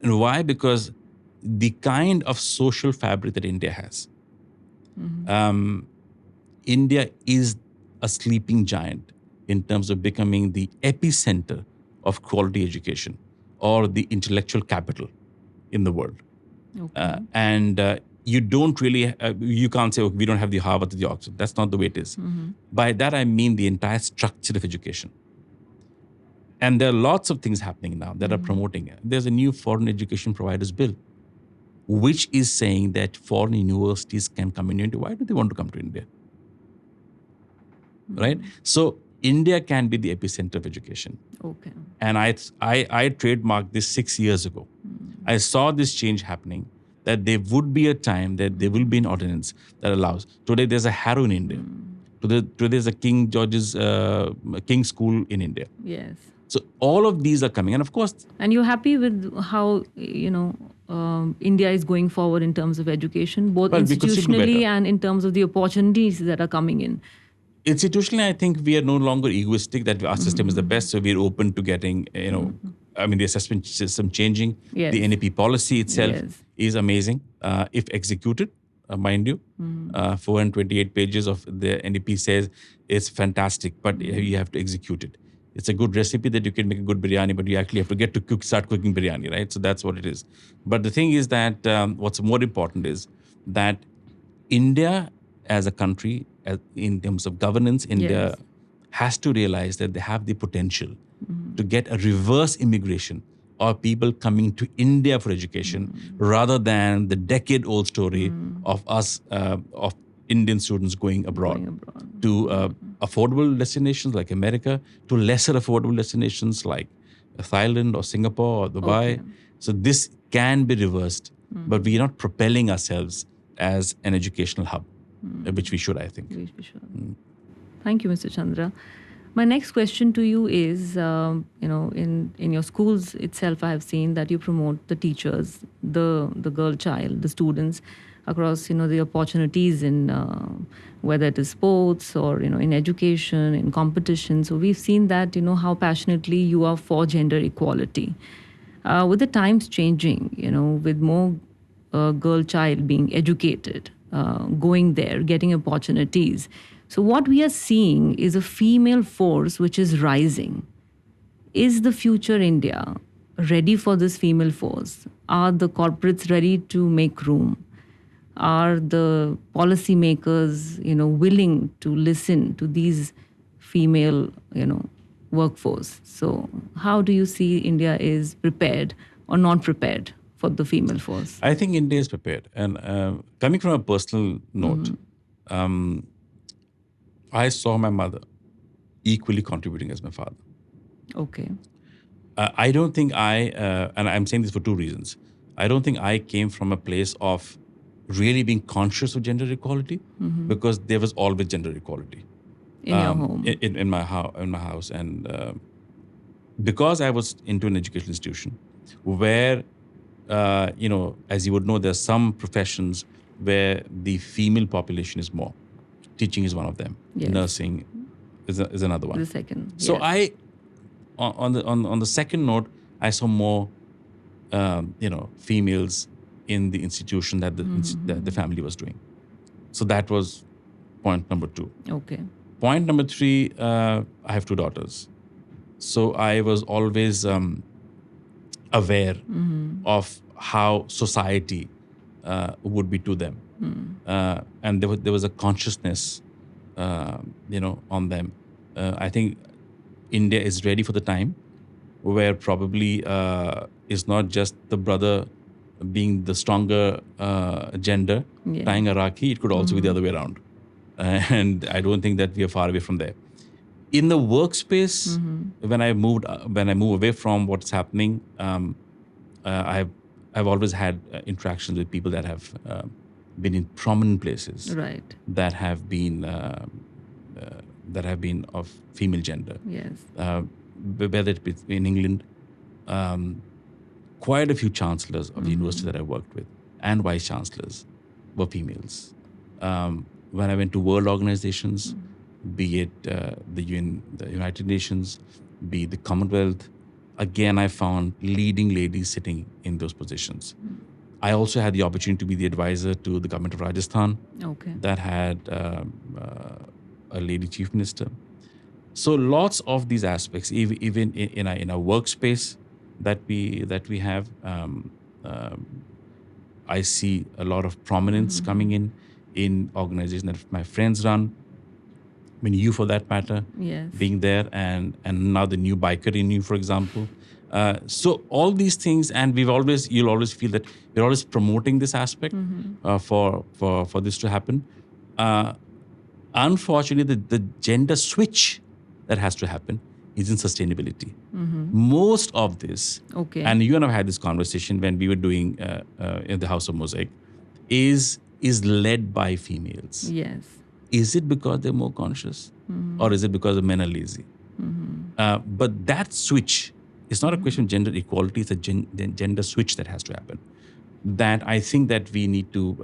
A: And why? Because the kind of social fabric that India has, India is a sleeping giant in terms of becoming the epicenter of quality education or the intellectual capital in the world.
B: Okay.
A: And you don't really, you can't say, okay, we don't have the Harvard or the Oxford. That's not the way it is. By that, I mean the entire structure of education. And there are lots of things happening now that are promoting it. There's a new foreign education providers bill, which is saying that foreign universities can come into India. Why do they want to come to India? Right? So India can be the epicenter of education.
B: Okay.
A: And I trademarked this 6 years ago. I saw this change happening, that there would be a time that there will be an ordinance that allows. Today there's a Harrow in India. Today there's a King George's King School in India.
B: Yes.
A: So all of these are coming. And of course,
B: And you're happy with how, India is going forward in terms of education, both
A: Well, we could still do
B: institutionally
A: better.
B: and in terms of the opportunities that are coming in?
A: institutionally, I think we are no longer egoistic that our system is the best. So we're open to getting, I mean, the assessment system changing.
B: Yes.
A: The NEP policy itself
B: Yes.
A: is amazing if executed, mind you. 428 pages of the NEP says it's fantastic, but you have to execute it. It's a good recipe that you can make a good biryani, but you actually have to get to start cooking biryani, right? So that's what it is. But the thing is that what's more important is that India as a country, in terms of governance, India
B: Yes.
A: has to realize that they have the potential to get a reverse immigration or people coming to India for education rather than the decade-old story of us, of Indian students going abroad, to affordable destinations like America, to lesser affordable destinations like Thailand or Singapore or Dubai.
B: Okay.
A: So this can be reversed, but we are not propelling ourselves as an educational hub, which we should, I think.
B: We should. Thank you, Mr. Chandra. My next question to you is, in your schools itself, I have seen that you promote the teachers, the girl child, the students across, the opportunities in whether it is sports or, in education, in competition. So we've seen that, how passionately you are for gender equality. With the times changing, with more girl child being educated, going there, getting opportunities. So what we are seeing is a female force which is rising. Is the future India ready for this female force? Are the corporates ready to make room? Are the policymakers, willing to listen to these female, workforce? So how do you see India is prepared or not prepared for the female force?
A: I think India is prepared. And coming from a personal note, I saw my mother equally contributing as my father.
B: Okay.
A: I don't think and I'm saying this for two reasons. I don't think I came from a place of really being conscious of gender equality because there was always gender equality
B: In your home.
A: in my house, and because I was into an educational institution where as you would know, there are some professions where the female population is more. Teaching is one of them.
B: Yes.
A: Nursing is another one.
B: The second.
A: So
B: yes.
A: on the second note, I saw more, females in the institution that that the family was doing. So that was point number 2.
B: Okay.
A: Point number 3, I have 2 daughters. So I was always aware of how society would be to them. and there was a consciousness, on them. I think India is ready for the time where probably is not just the brother being the stronger gender tying a rakhi, it could also be the other way around. And I don't think that we are far away from there. In the workspace, when I move away from what's happening, I've always had interactions with people that have been in prominent places,
B: Right.
A: that have been of female gender.
B: Yes.
A: Whether it be in England, quite a few chancellors of the university that I worked with and vice chancellors were females. When I went to world organizations, be it the UN, the United Nations, be it the Commonwealth, again, I found leading ladies sitting in those positions. I also had the opportunity to be the advisor to the government of Rajasthan that had a lady chief minister. So lots of these aspects, even in a workspace that we have, I see a lot of prominence coming in organizations that my friends run. I mean, you for that matter, being there, and now the new biker in you, for example. So all these things, and you'll always feel that we're always promoting this aspect for this to happen. Unfortunately, the gender switch that has to happen is in sustainability. Most of this, and you and I had this conversation when we were doing in the House of MOSAIC, is led by females.
B: Yes.
A: Is it because they're more conscious, or is it because the men are lazy? But that switch is not a question of gender equality; it's a gender switch that has to happen. That I think that we need to,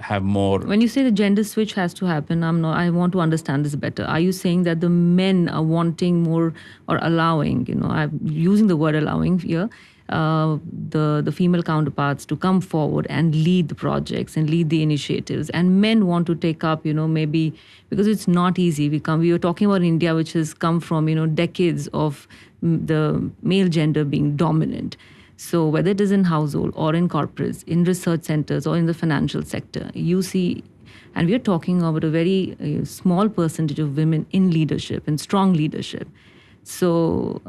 A: have more.
B: When you say the gender switch has to happen, I want to understand this better. Are you saying that the men are wanting more or allowing? I'm using the word allowing here. The female counterparts to come forward and lead the projects and lead the initiatives, and men want to take up, maybe because it's not easy. We were talking about India, which has come from decades of the male gender being dominant. So whether it is in household or in corporates, in research centers or in the financial sector, you see, and we are talking about a very small percentage of women in leadership and strong leadership. So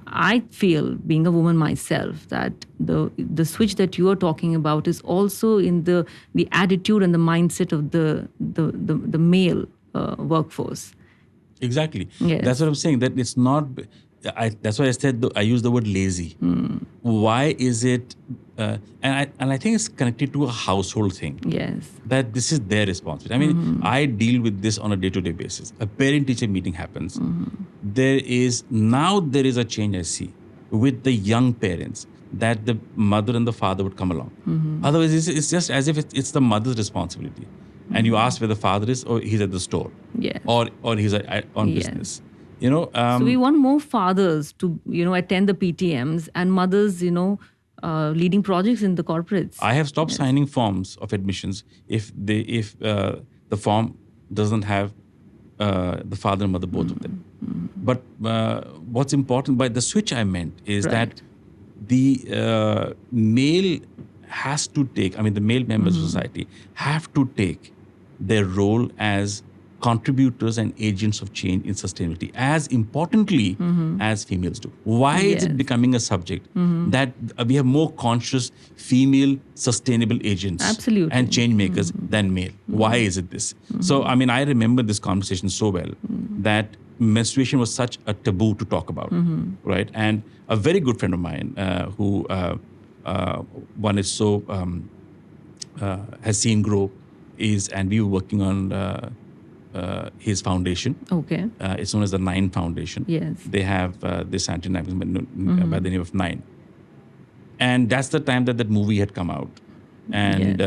B: I feel, being a woman myself, that the switch that you are talking about is also in the attitude and the mindset of the male workforce.
A: Exactly.
B: Yes.
A: That's what I'm saying. That it's not. That's why I said I use the word lazy. Why is it? And I think it's connected to a household thing.
B: Yes.
A: That this is their responsibility. I mean, I deal with this on a day-to-day basis. A parent-teacher meeting happens. There is a change I see with the young parents, that the mother and the father would come along. Otherwise, it's just as if it's the mother's responsibility. And you ask where the father is, or he's at the store, or he's on business.
B: So we want more fathers to attend the PTMs, and mothers leading projects in the corporates.
A: I have stopped signing forms of admissions if the form doesn't have the father and mother, both of them. But what's important by the switch I meant is that the male has to take, the male members of society have to take their role as contributors and agents of change in sustainability as importantly as females do. Why is it becoming a subject that we have more conscious female sustainable agents and change makers than male? Why is it this? So, I remember this conversation so well that menstruation was such a taboo to talk about, right? And a very good friend of mine who one is so has seen grow and we were working on his foundation. It's known as the Nine Foundation.
B: Yes.
A: They have this anti-napkins by the name of Nine. And that's the time that movie had come out. And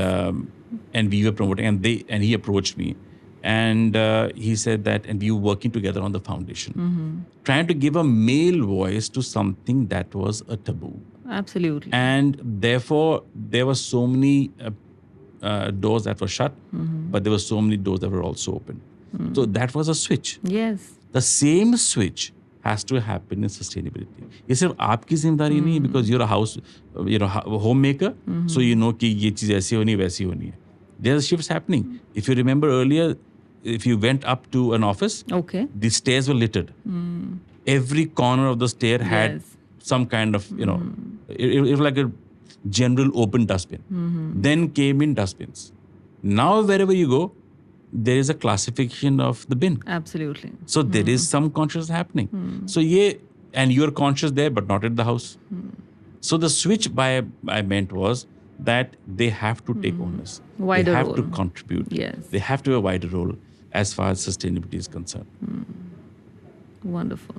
A: and we were promoting, and he approached me. And he said that, and we were working together on the foundation, trying to give a male voice to something that was a taboo.
B: Absolutely.
A: And therefore, there were so many doors that were shut, but there were so many doors that were also open. So that was a switch.
B: Yes.
A: The same switch has to happen in sustainability. ये सिर्फ आपकी जिम्मेदारी नहीं है, because you're a house, homemaker, so you know कि ये चीज़ ऐसी होनी वैसी होनी है. There are shifts happening. If you remember earlier, if you went up to an office, the stairs were littered. Every corner of the stair had some kind of, it was like a general open dustbin. Then came in dustbins. Now wherever you go, there is a classification of the bin.
B: Absolutely.
A: So there is some consciousness happening. So and you're conscious there, but not at the house. So the switch I meant was that they have to take onus.
B: Wider
A: they have
B: role.
A: to contribute.
B: Yes.
A: They have to have a wider role as far as sustainability is concerned.
B: Wonderful.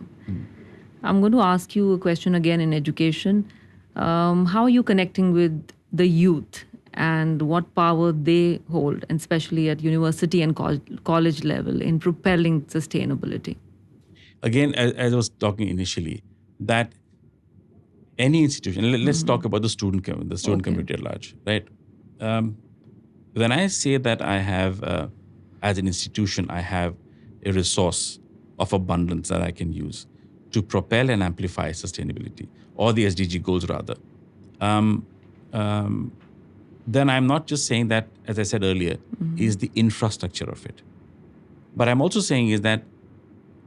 B: I'm going to ask you a question again in education. How are you connecting with the youth and what power they hold, and especially at university and college level, in propelling sustainability?
A: Again, as I was talking initially, that any institution, let's talk about the student community at large, right? When I say that I have, as an institution, I have a resource of abundance that I can use to propel and amplify sustainability, or the SDG goals rather, then I'm not just saying that, as I said earlier, is the infrastructure of it. But I'm also saying is that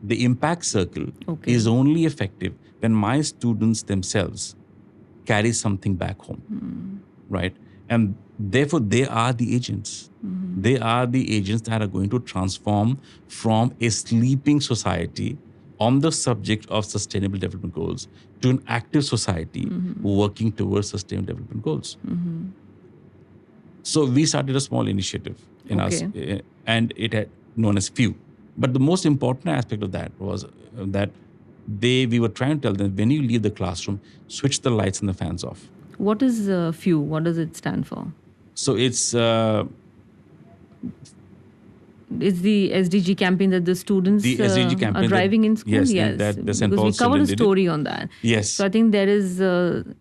A: the impact circle is only effective when my students themselves carry something back home, right? And therefore, they are the agents. They are the agents that are going to transform from a sleeping society on the subject of sustainable development goals to an active society working towards sustainable development goals. So we started a small initiative in us, and it had known as F.E.W. But the most important aspect of that was that we were trying to tell them, when you leave the classroom, switch the lights and the fans off.
B: What is F.E.W? What does it stand for?
A: So it's
B: the SDG campaign that the students are driving in school.
A: Yes,
B: because we covered a story on that.
A: Yes.
B: So I think there is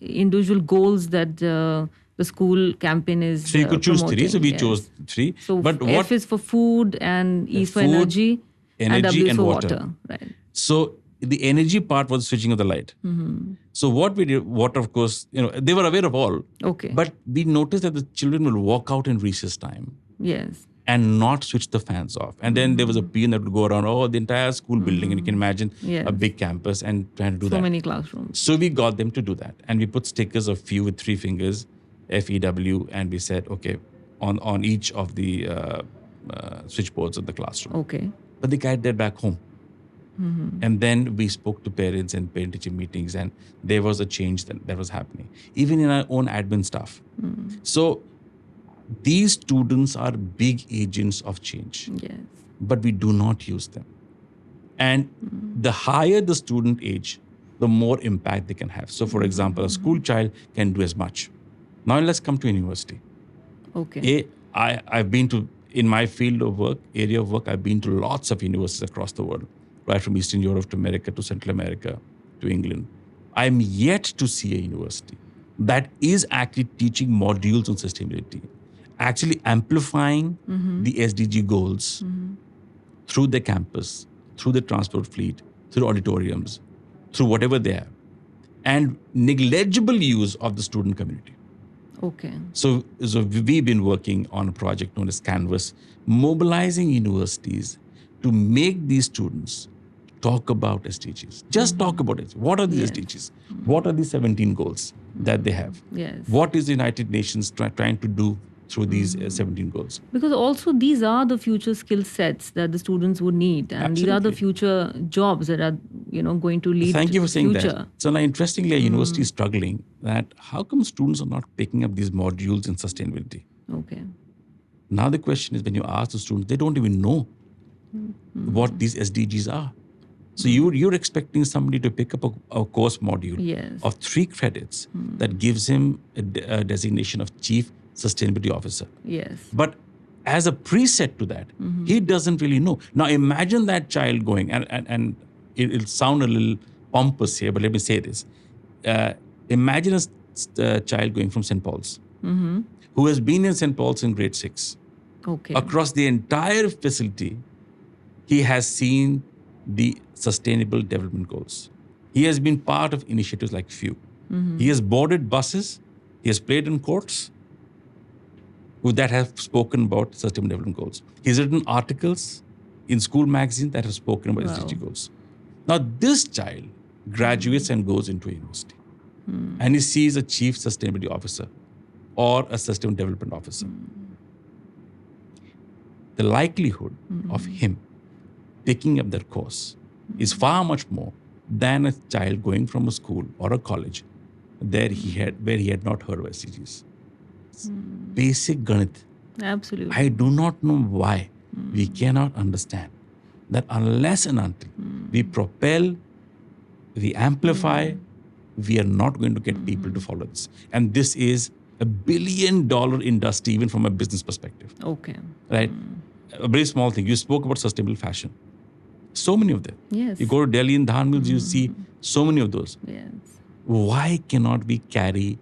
B: individual goals that the school campaign is
A: So you could choose
B: promoting.
A: 3. So we chose 3.
B: So
A: but
B: F is for food, and E for
A: food,
B: energy, and W is
A: and
B: for
A: water.
B: Right.
A: So the energy part was switching of the light. So what we did, water, of course, they were aware of all. But we noticed that the children will walk out in recess time.
B: Yes.
A: And not switch the fans off. And then there was a peon that would go around the entire school building, and you can imagine a big campus and trying to do that.
B: So many classrooms.
A: So we got them to do that. And we put stickers of F.E.W with 3 fingers, F.E.W, and we said, okay, on each of the switchboards of the classroom. But they carried that back home. And then we spoke to parents and parent-teacher meetings, and there was a change that was happening, even in our own admin staff. So these students are big agents of change, but we do not use them. And the higher the student age, the more impact they can have. So, for example, a school child can do as much. Now, let's come to university. I've been to, in my field of work, area of work, I've been to lots of universities across the world, right from Eastern Europe to America to Central America to England. I'm yet to see a university that is actually teaching modules on sustainability, actually amplifying the SDG goals through the campus, through the transport fleet, through auditoriums, through whatever they have, and negligible use of the student community. So we've been working on a project known as Canvas, mobilizing universities to make these students talk about SDGs. Just talk about it. What are the SDGs? What are the 17 goals that they have? What is the United Nations trying to do through these 17 goals? Because
B: also these are the future skill sets that the students would need, and these are the future jobs that are going to lead.
A: Thank you for saying
B: future.
A: that. So now, interestingly, a university is struggling that how come students are not picking up these modules in sustainability? Now the question is, when you ask the students, they don't even know what these SDGs are. So you're expecting somebody to pick up a course module of 3 credits that gives him a designation of Chief Sustainability Officer. But as a preset to that, he doesn't really know. Now imagine that child going, and it'll sound a little pompous here, but let me say this. Imagine a child going from St. Paul's, who has been in St. Paul's in grade 6. Across the entire facility, he has seen the Sustainable Development Goals. He has been part of initiatives like F.E.W. He has boarded buses. He has played in courts that have spoken about Sustainable Development Goals. He's written articles in school magazines that have spoken about SDG goals. Now, this child graduates and goes into a university. And he sees a chief sustainability officer or a sustainable development officer. The likelihood of him picking up that course is far much more than a child going from a school or a college where he had not heard of SDGs. Basic Ganit.
B: Absolutely.
A: I do not know why we cannot understand that unless and until we propel, we amplify, we are not going to get people to follow this. And this is a $1 billion industry, even from a business perspective.
B: Okay.
A: Right? A very small thing. You spoke about sustainable fashion. So many of them.
B: Yes.
A: You go to Delhi in Dhan Mills, you see so many of those.
B: Yes.
A: Why cannot we carry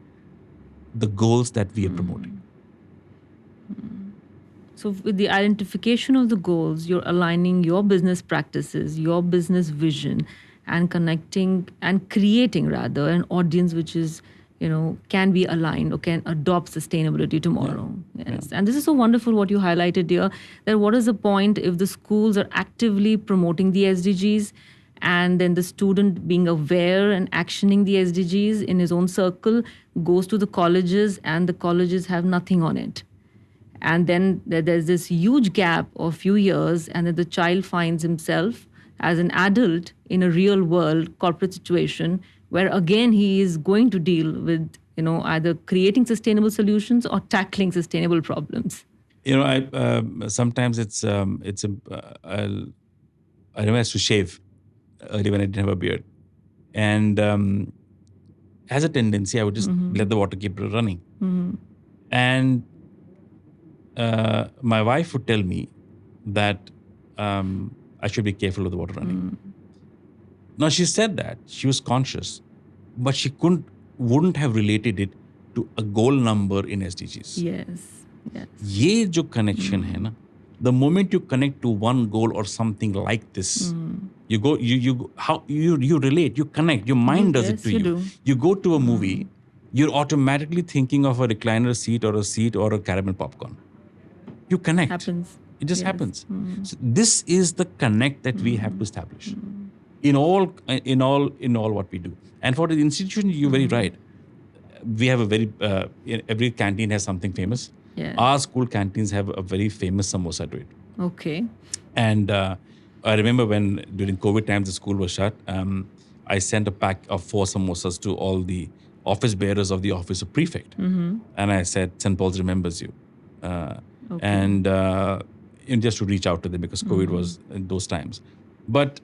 A: the goals that we are promoting?
B: So with the identification of the goals, you're aligning your business practices, your business vision, and connecting and creating rather an audience which is, can be aligned or can adopt sustainability tomorrow. Yes. And this is so wonderful what you highlighted here, that what is the point if the schools are actively promoting the SDGs and then the student being aware and actioning the SDGs in his own circle goes to the colleges and the colleges have nothing on it. And then there's this huge gap of few years and then the child finds himself as an adult in a real world corporate situation where again he is going to deal with, either creating sustainable solutions or tackling sustainable problems.
A: Sometimes I remember I used to shave early when I didn't have a beard. And as a tendency, I would just let the water keep running. And my wife would tell me that I should be careful of the water running. Now, she said that. She was conscious. But she wouldn't have related it to a goal number in SDGs.
B: Yes.
A: ये जो connection है ना, the moment you connect to one goal or something like this, you relate, you connect, your mind does it to you. You go to a movie, you're automatically thinking of a recliner seat or a caramel popcorn. You connect.
B: Happens.
A: It just happens. So this is the connect that we have to establish in all what we do. And for the institution, you're very right. We have every canteen has something famous.
B: Yes.
A: Our school canteens have a very famous samosa to it.
B: Okay.
A: And I remember when during COVID times the school was shut, I sent a pack of 4 samosas to all the office bearers of the office of prefect. And I said, St. Paul's remembers you. And just to reach out to them because COVID was in those times. But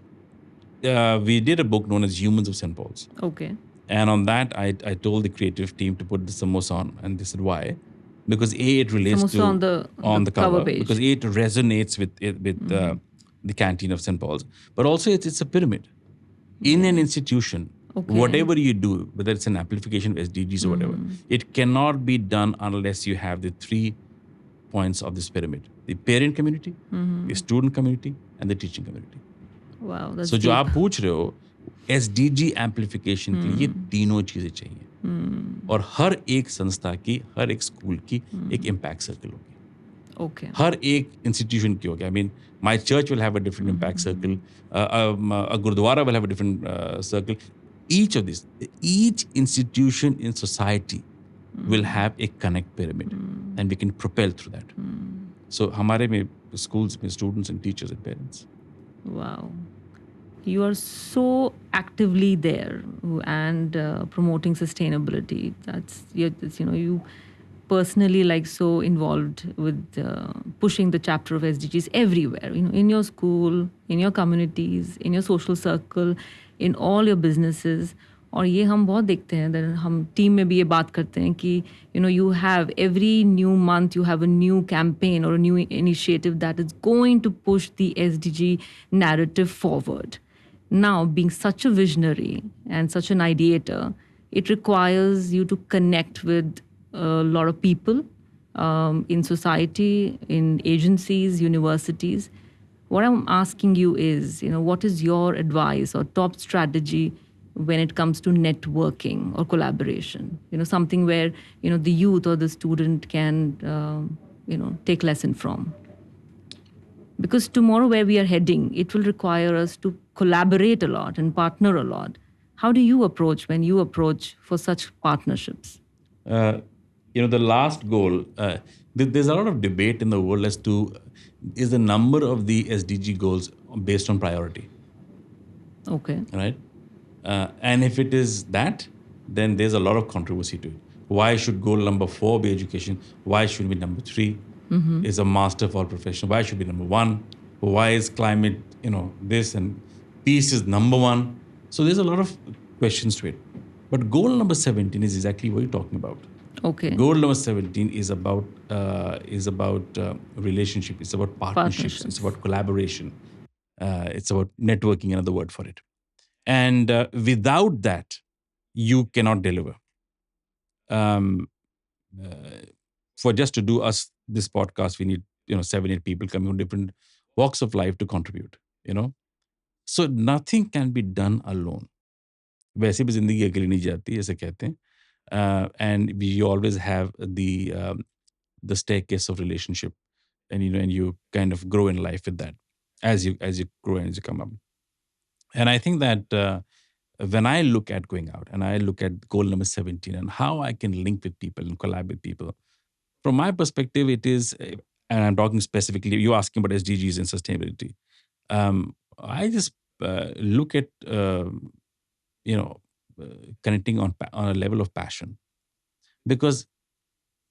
A: we did a book known as Humans of St. Paul's.
B: Okay.
A: And on that, I told the creative team to put the samosa on. And they said, why? Because A, it relates
B: samosa
A: to
B: on the cover page.
A: Because A, it resonates with the canteen of St. Paul's. But also it's a pyramid. In an institution, whatever you do, whether it's an amplification of SDGs or whatever, it cannot be done unless you have the 3 points of this pyramid. The parent community, the student community, and the teaching community.
B: Wow, that's
A: So
B: deep.
A: जो आप पूछ रहे हो SDG amplification के लिए ये तीनों चीजें चाहिए और हर एक संस्था की, हर एक स्कूल की एक impact circle होगी.
B: Okay.
A: हर एक institution की होगी. I mean, my church will have a different impact circle. A gurdwara will have a different circle. Each of these, each institution in society will have a connect pyramid, and we can propel through that. So, हमारे में schools में students and teachers and parents.
B: Wow. You are so actively there and promoting sustainability. You personally so involved with pushing the chapter of SDGs everywhere, in your school, in your communities, in your social circle, in all your businesses. और ये हम बहुत देखते हैं, हम team में भी ये बात करते हैं कि you have every new month you have a new campaign or a new initiative that is going to push the SDG narrative forward. Now, being such a visionary and such an ideator, it requires you to connect with a lot of people in society, in agencies, universities. What I'm asking you is, what is your advice or top strategy when it comes to networking or collaboration? Something where, the youth or the student can, take lesson from. Because tomorrow where we are heading, it will require us to collaborate a lot and partner a lot. How do you approach when you approach for such partnerships?
A: uh, the last goal, there's a lot of debate in the world as to is the number of the SDG goals based on priority,
B: Okay.
A: right? And if it is that, then there's a lot of controversy to it. Why should goal number 4 be education? Why should be number 3? Is a master for all profession? Why should be number 1? Why is climate, this, and peace is number 1? So there's a lot of questions to it. But goal number 17 is exactly what you're talking about.
B: Okay.
A: Goal number 17 is about relationship. It's about partnerships. It's about collaboration. It's about networking, another word for it. And without that, you cannot deliver. Um, for just to do us this podcast, we need 7-8 people coming from different walks of life to contribute. So nothing can be done alone. वैसे भी जिंदगी अकेली नहीं जाती, ऐसे कहते हैं. And we always have the staircase of relationship, and you kind of grow in life with that as you grow and as you come up. And I think that when I look at going out and I look at goal number 17 and how I can link with people and collab with people, from my perspective, it is, and I'm talking specifically, you're asking about SDGs and sustainability. I just look at, connecting on a level of passion, because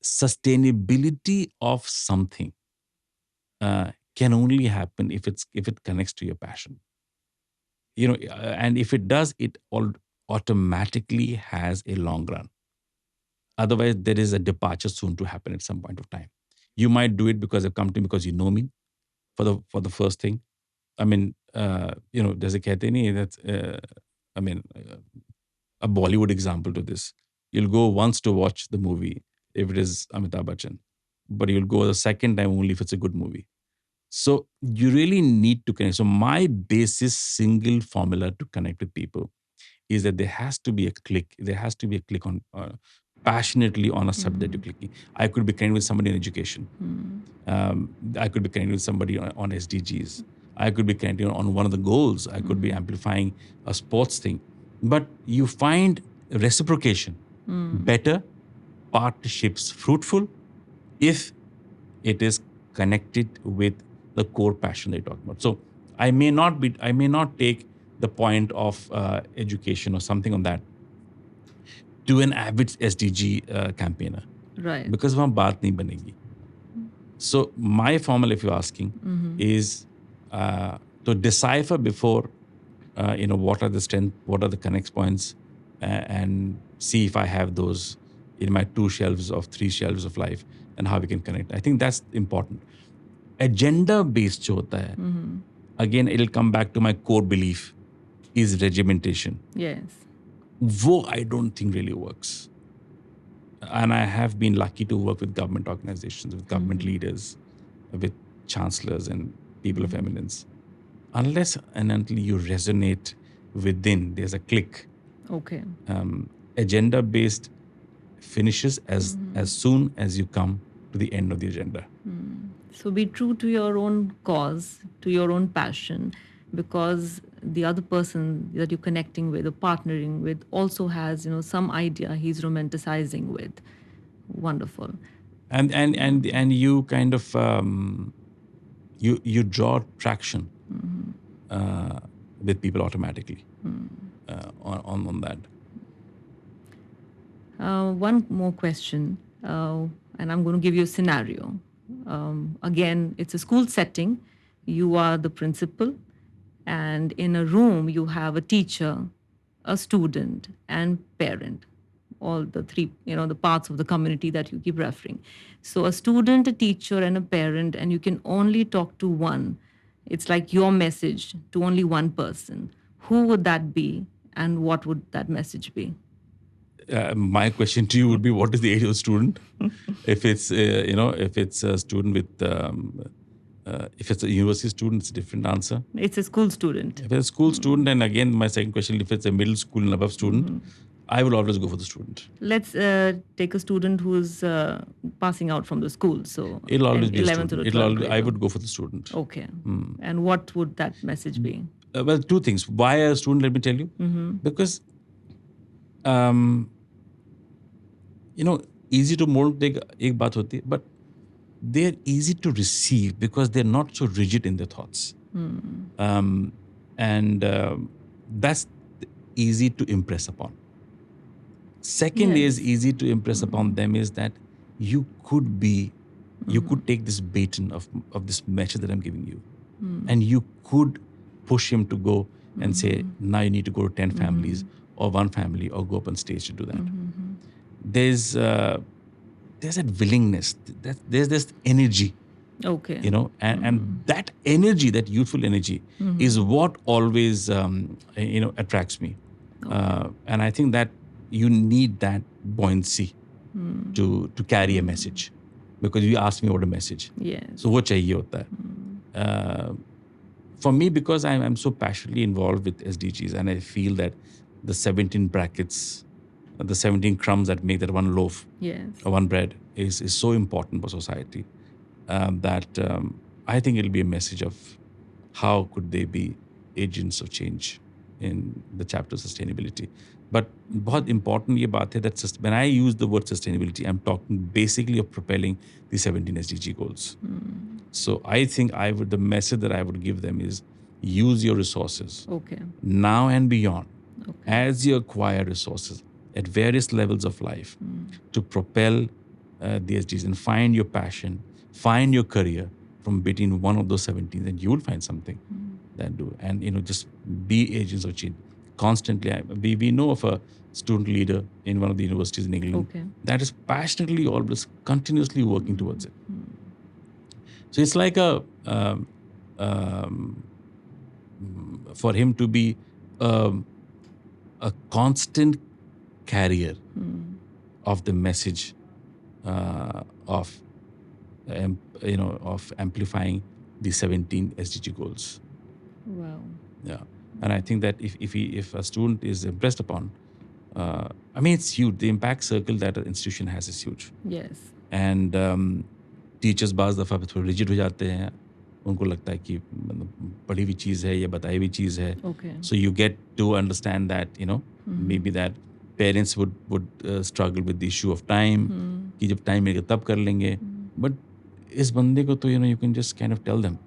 A: sustainability of something can only happen if it connects to your passion. And if it does, it all automatically has a long run. Otherwise, there is a departure soon to happen at some point of time. You might do it because I've come to me because you know me for the first thing. I mean, there's a कहते नहीं, that's a Bollywood example to this. You'll go once to watch the movie if it is Amitabh Bachchan, but you'll go the second time only if it's a good movie. So you really need to connect. So my basis single formula to connect with people is that there has to be a click. There has to be a click on passionately on a subject you're clicking. I could be connecting with somebody in education. I could be connecting with somebody on SDGs. I could be connecting on one of the goals. I could be amplifying a sports thing. But you find reciprocation better, partnerships fruitful, if it is connected with the core passion they're talking about. So I may not take the point of education or something on that to an avid SDG campaigner,
B: Right.
A: because वहाँ बात नहीं बनेगी. So my formula, if you're asking, is to decipher before, what are the strengths, what are the connect points, and see if I have those in my 2 shelves of 3 shelves of life, and how we can connect. I think that's important. Agenda based जो होता है, again it'll come back to my core belief, is regimentation.
B: Yes.
A: वो I don't think really works. And I have been lucky to work with government organizations, with government leaders, with chancellors and people of eminence. Unless and until you resonate within, there's a click.
B: Okay.
A: Agenda-based finishes as soon as you come to the end of the agenda.
B: So be true to your own cause, to your own passion, because the other person that you're connecting with or partnering with also has, some idea he's romanticizing with. Wonderful.
A: And you kind of you draw traction with people automatically on that.
B: One more question, and I'm going to give you a scenario. Again, it's a school setting. You are the principal, and in a room you have a teacher, a student, and parent. All the 3, the parts of the community that you keep referring. So a student, a teacher, and a parent, and you can only talk to one. It's like your message to only one person. Who would that be, and what would that message be?
A: My question to you would be, what is the age of the student? If it's if it's a student with If it's a university student, it's a different answer.
B: It's a school student.
A: If it's a school student, and again, my second question, if it's a middle school and above student, I will always go for the student.
B: Let's take a student who's passing out from the school. So
A: It'll always be a
B: 11th
A: student.
B: or 12th
A: I would go for the student.
B: Okay. And what would that message be?
A: Well, two things. Why a student? Let me tell you. Because, easy to mold एक बात होती है, but they're easy to receive because they're not so rigid in their thoughts. And that's easy to impress upon. Second is easy to impress upon them is that you could take this baton of this message that I'm giving you, and you could push him to go and say, now you need to go to 10 families or one family or go up on stage to do that. There's that willingness, there's this energy.
B: Okay.
A: And that energy, that youthful energy, is what always attracts me. And I think that you need that buoyancy to carry a message, because you asked me what a message.
B: Yes.
A: So what chahiye hota hai? For me, because I'm so passionately involved with SDGs, and I feel that the 17 brackets, the 17 crumbs that make that one loaf, or one bread, is so important for society, that I think it'll be a message of how could they be agents of change in the chapter of sustainability. But बहुत important ये बात है that when I use the word sustainability, I'm talking basically of propelling the 17 SDG goals. So I think the message that I would give them is use your resources now and beyond as you acquire resources at various levels of life to propel the SDGs, and find your passion, find your career from between one of those 17, and you will find something that do. And just be agents of change constantly. We know of a student leader in one of the universities in England that is passionately always continuously working towards it. So it's like for him to be a constant carrier of the message of amplifying the 17 SDG goals.
B: Wow.
A: Yeah. And I think that if a student is impressed upon, it's huge. The impact circle that an institution has is huge.
B: Yes.
A: And teachers बाज़ दफ़ा थोड़े rigid हो जाते हैं. उनको लगता है कि पढ़ी हुई चीज़ है या बताई हुई चीज़ है. So you get to understand that maybe that parents would struggle with the issue of time, कि जब time मिलेगा तब कर लेंगे. But इस बंदे को तो you can just kind of tell them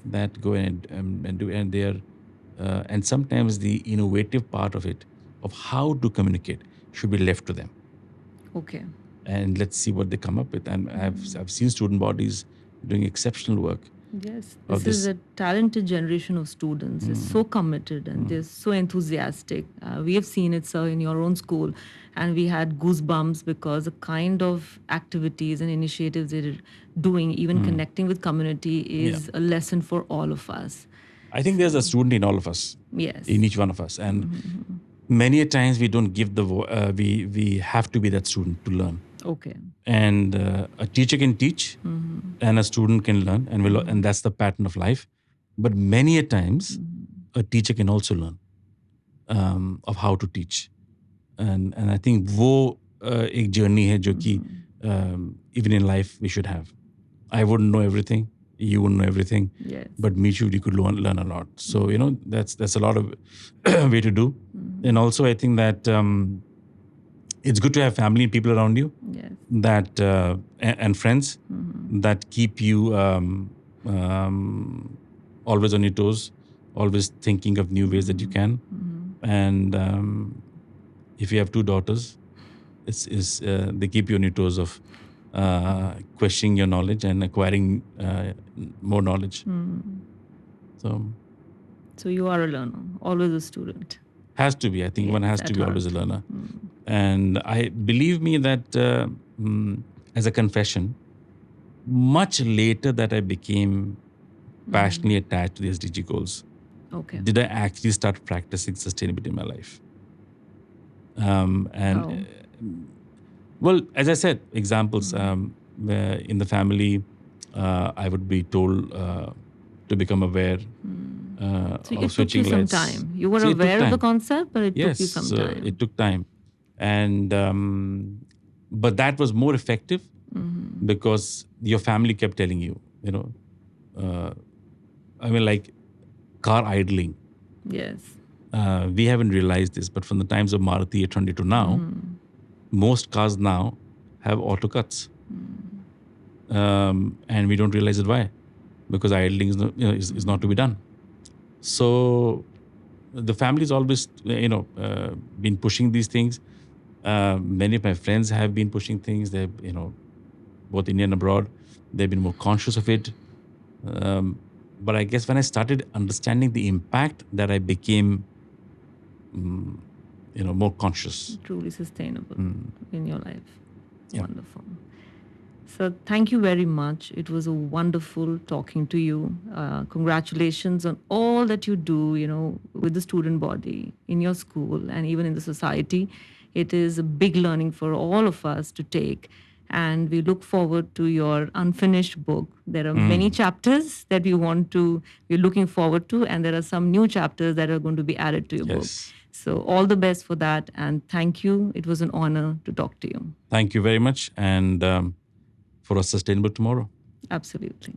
A: that go and do, and they are and sometimes the innovative part of it, of how to communicate, should be left to them.
B: Okay.
A: And let's see what they come up with. And I've seen student bodies doing exceptional work.
B: Yes, this is a talented generation of students. They're so committed and they're so enthusiastic. We have seen it, sir, in your own school, and we had goosebumps because the kind of activities and initiatives they're doing, even connecting with community, is a lesson for all of us.
A: I think there's a student in all of us.
B: Yes.
A: In each one of us. And many a times we don't give we have to be that student to learn.
B: Okay.
A: And a teacher can teach, and a student can learn, and that's the pattern of life. But many a times, a teacher can also learn of how to teach. And I think वो एक journey है जो कि even in life we should have. I wouldn't know everything. You wouldn't know everything.
B: Yes.
A: But mutually you could learn a lot. So that's a lot of way to do. And also I think that it's good to have family and people around you.
B: Yes.
A: That and friends that keep you always on your toes, always thinking of new ways that you can. And if you have 2 daughters, they keep you on your toes of questioning your knowledge and acquiring more knowledge.
B: So you are a learner, always a student.
A: Has to be. I think one has to be always a learner. And I believe me that as a confession, much later that I became passionately attached to the SDG goals, did I actually start practicing sustainability in my life. Well, as I said, examples in the family, I would be told to become aware
B: So
A: of
B: it took you
A: switching
B: some
A: lights.
B: time. You were
A: See, it took
B: aware of the
A: time.
B: concept, but it took you
A: Yes,
B: some time.
A: it took time, and but that was more effective because your family kept telling you, uh, I mean, like car idling.
B: Yes.
A: We haven't realized this, but from the times of Maruti 800 to now, most cars now have auto cuts, and we don't realize it. Why? Because idling is not, is not to be done. So the family's always been pushing these things. Many of my friends have been pushing things. They've both Indian and abroad. They've been more conscious of it. But I guess when I started understanding the impact, that I became more conscious.
B: Truly sustainable in your life.
A: Yeah.
B: Wonderful. So thank you very much. It was a wonderful talking to you. Congratulations on all that you do, with the student body in your school and even in the society. It is a big learning for all of us to take. And we look forward to your unfinished book. There are many chapters that we're looking forward to, and there are some new chapters that are going to be added to your book.
A: Yes.
B: So all the best for that. And thank you. It was an honor to talk to you.
A: Thank you very much. And for a sustainable tomorrow.
B: Absolutely.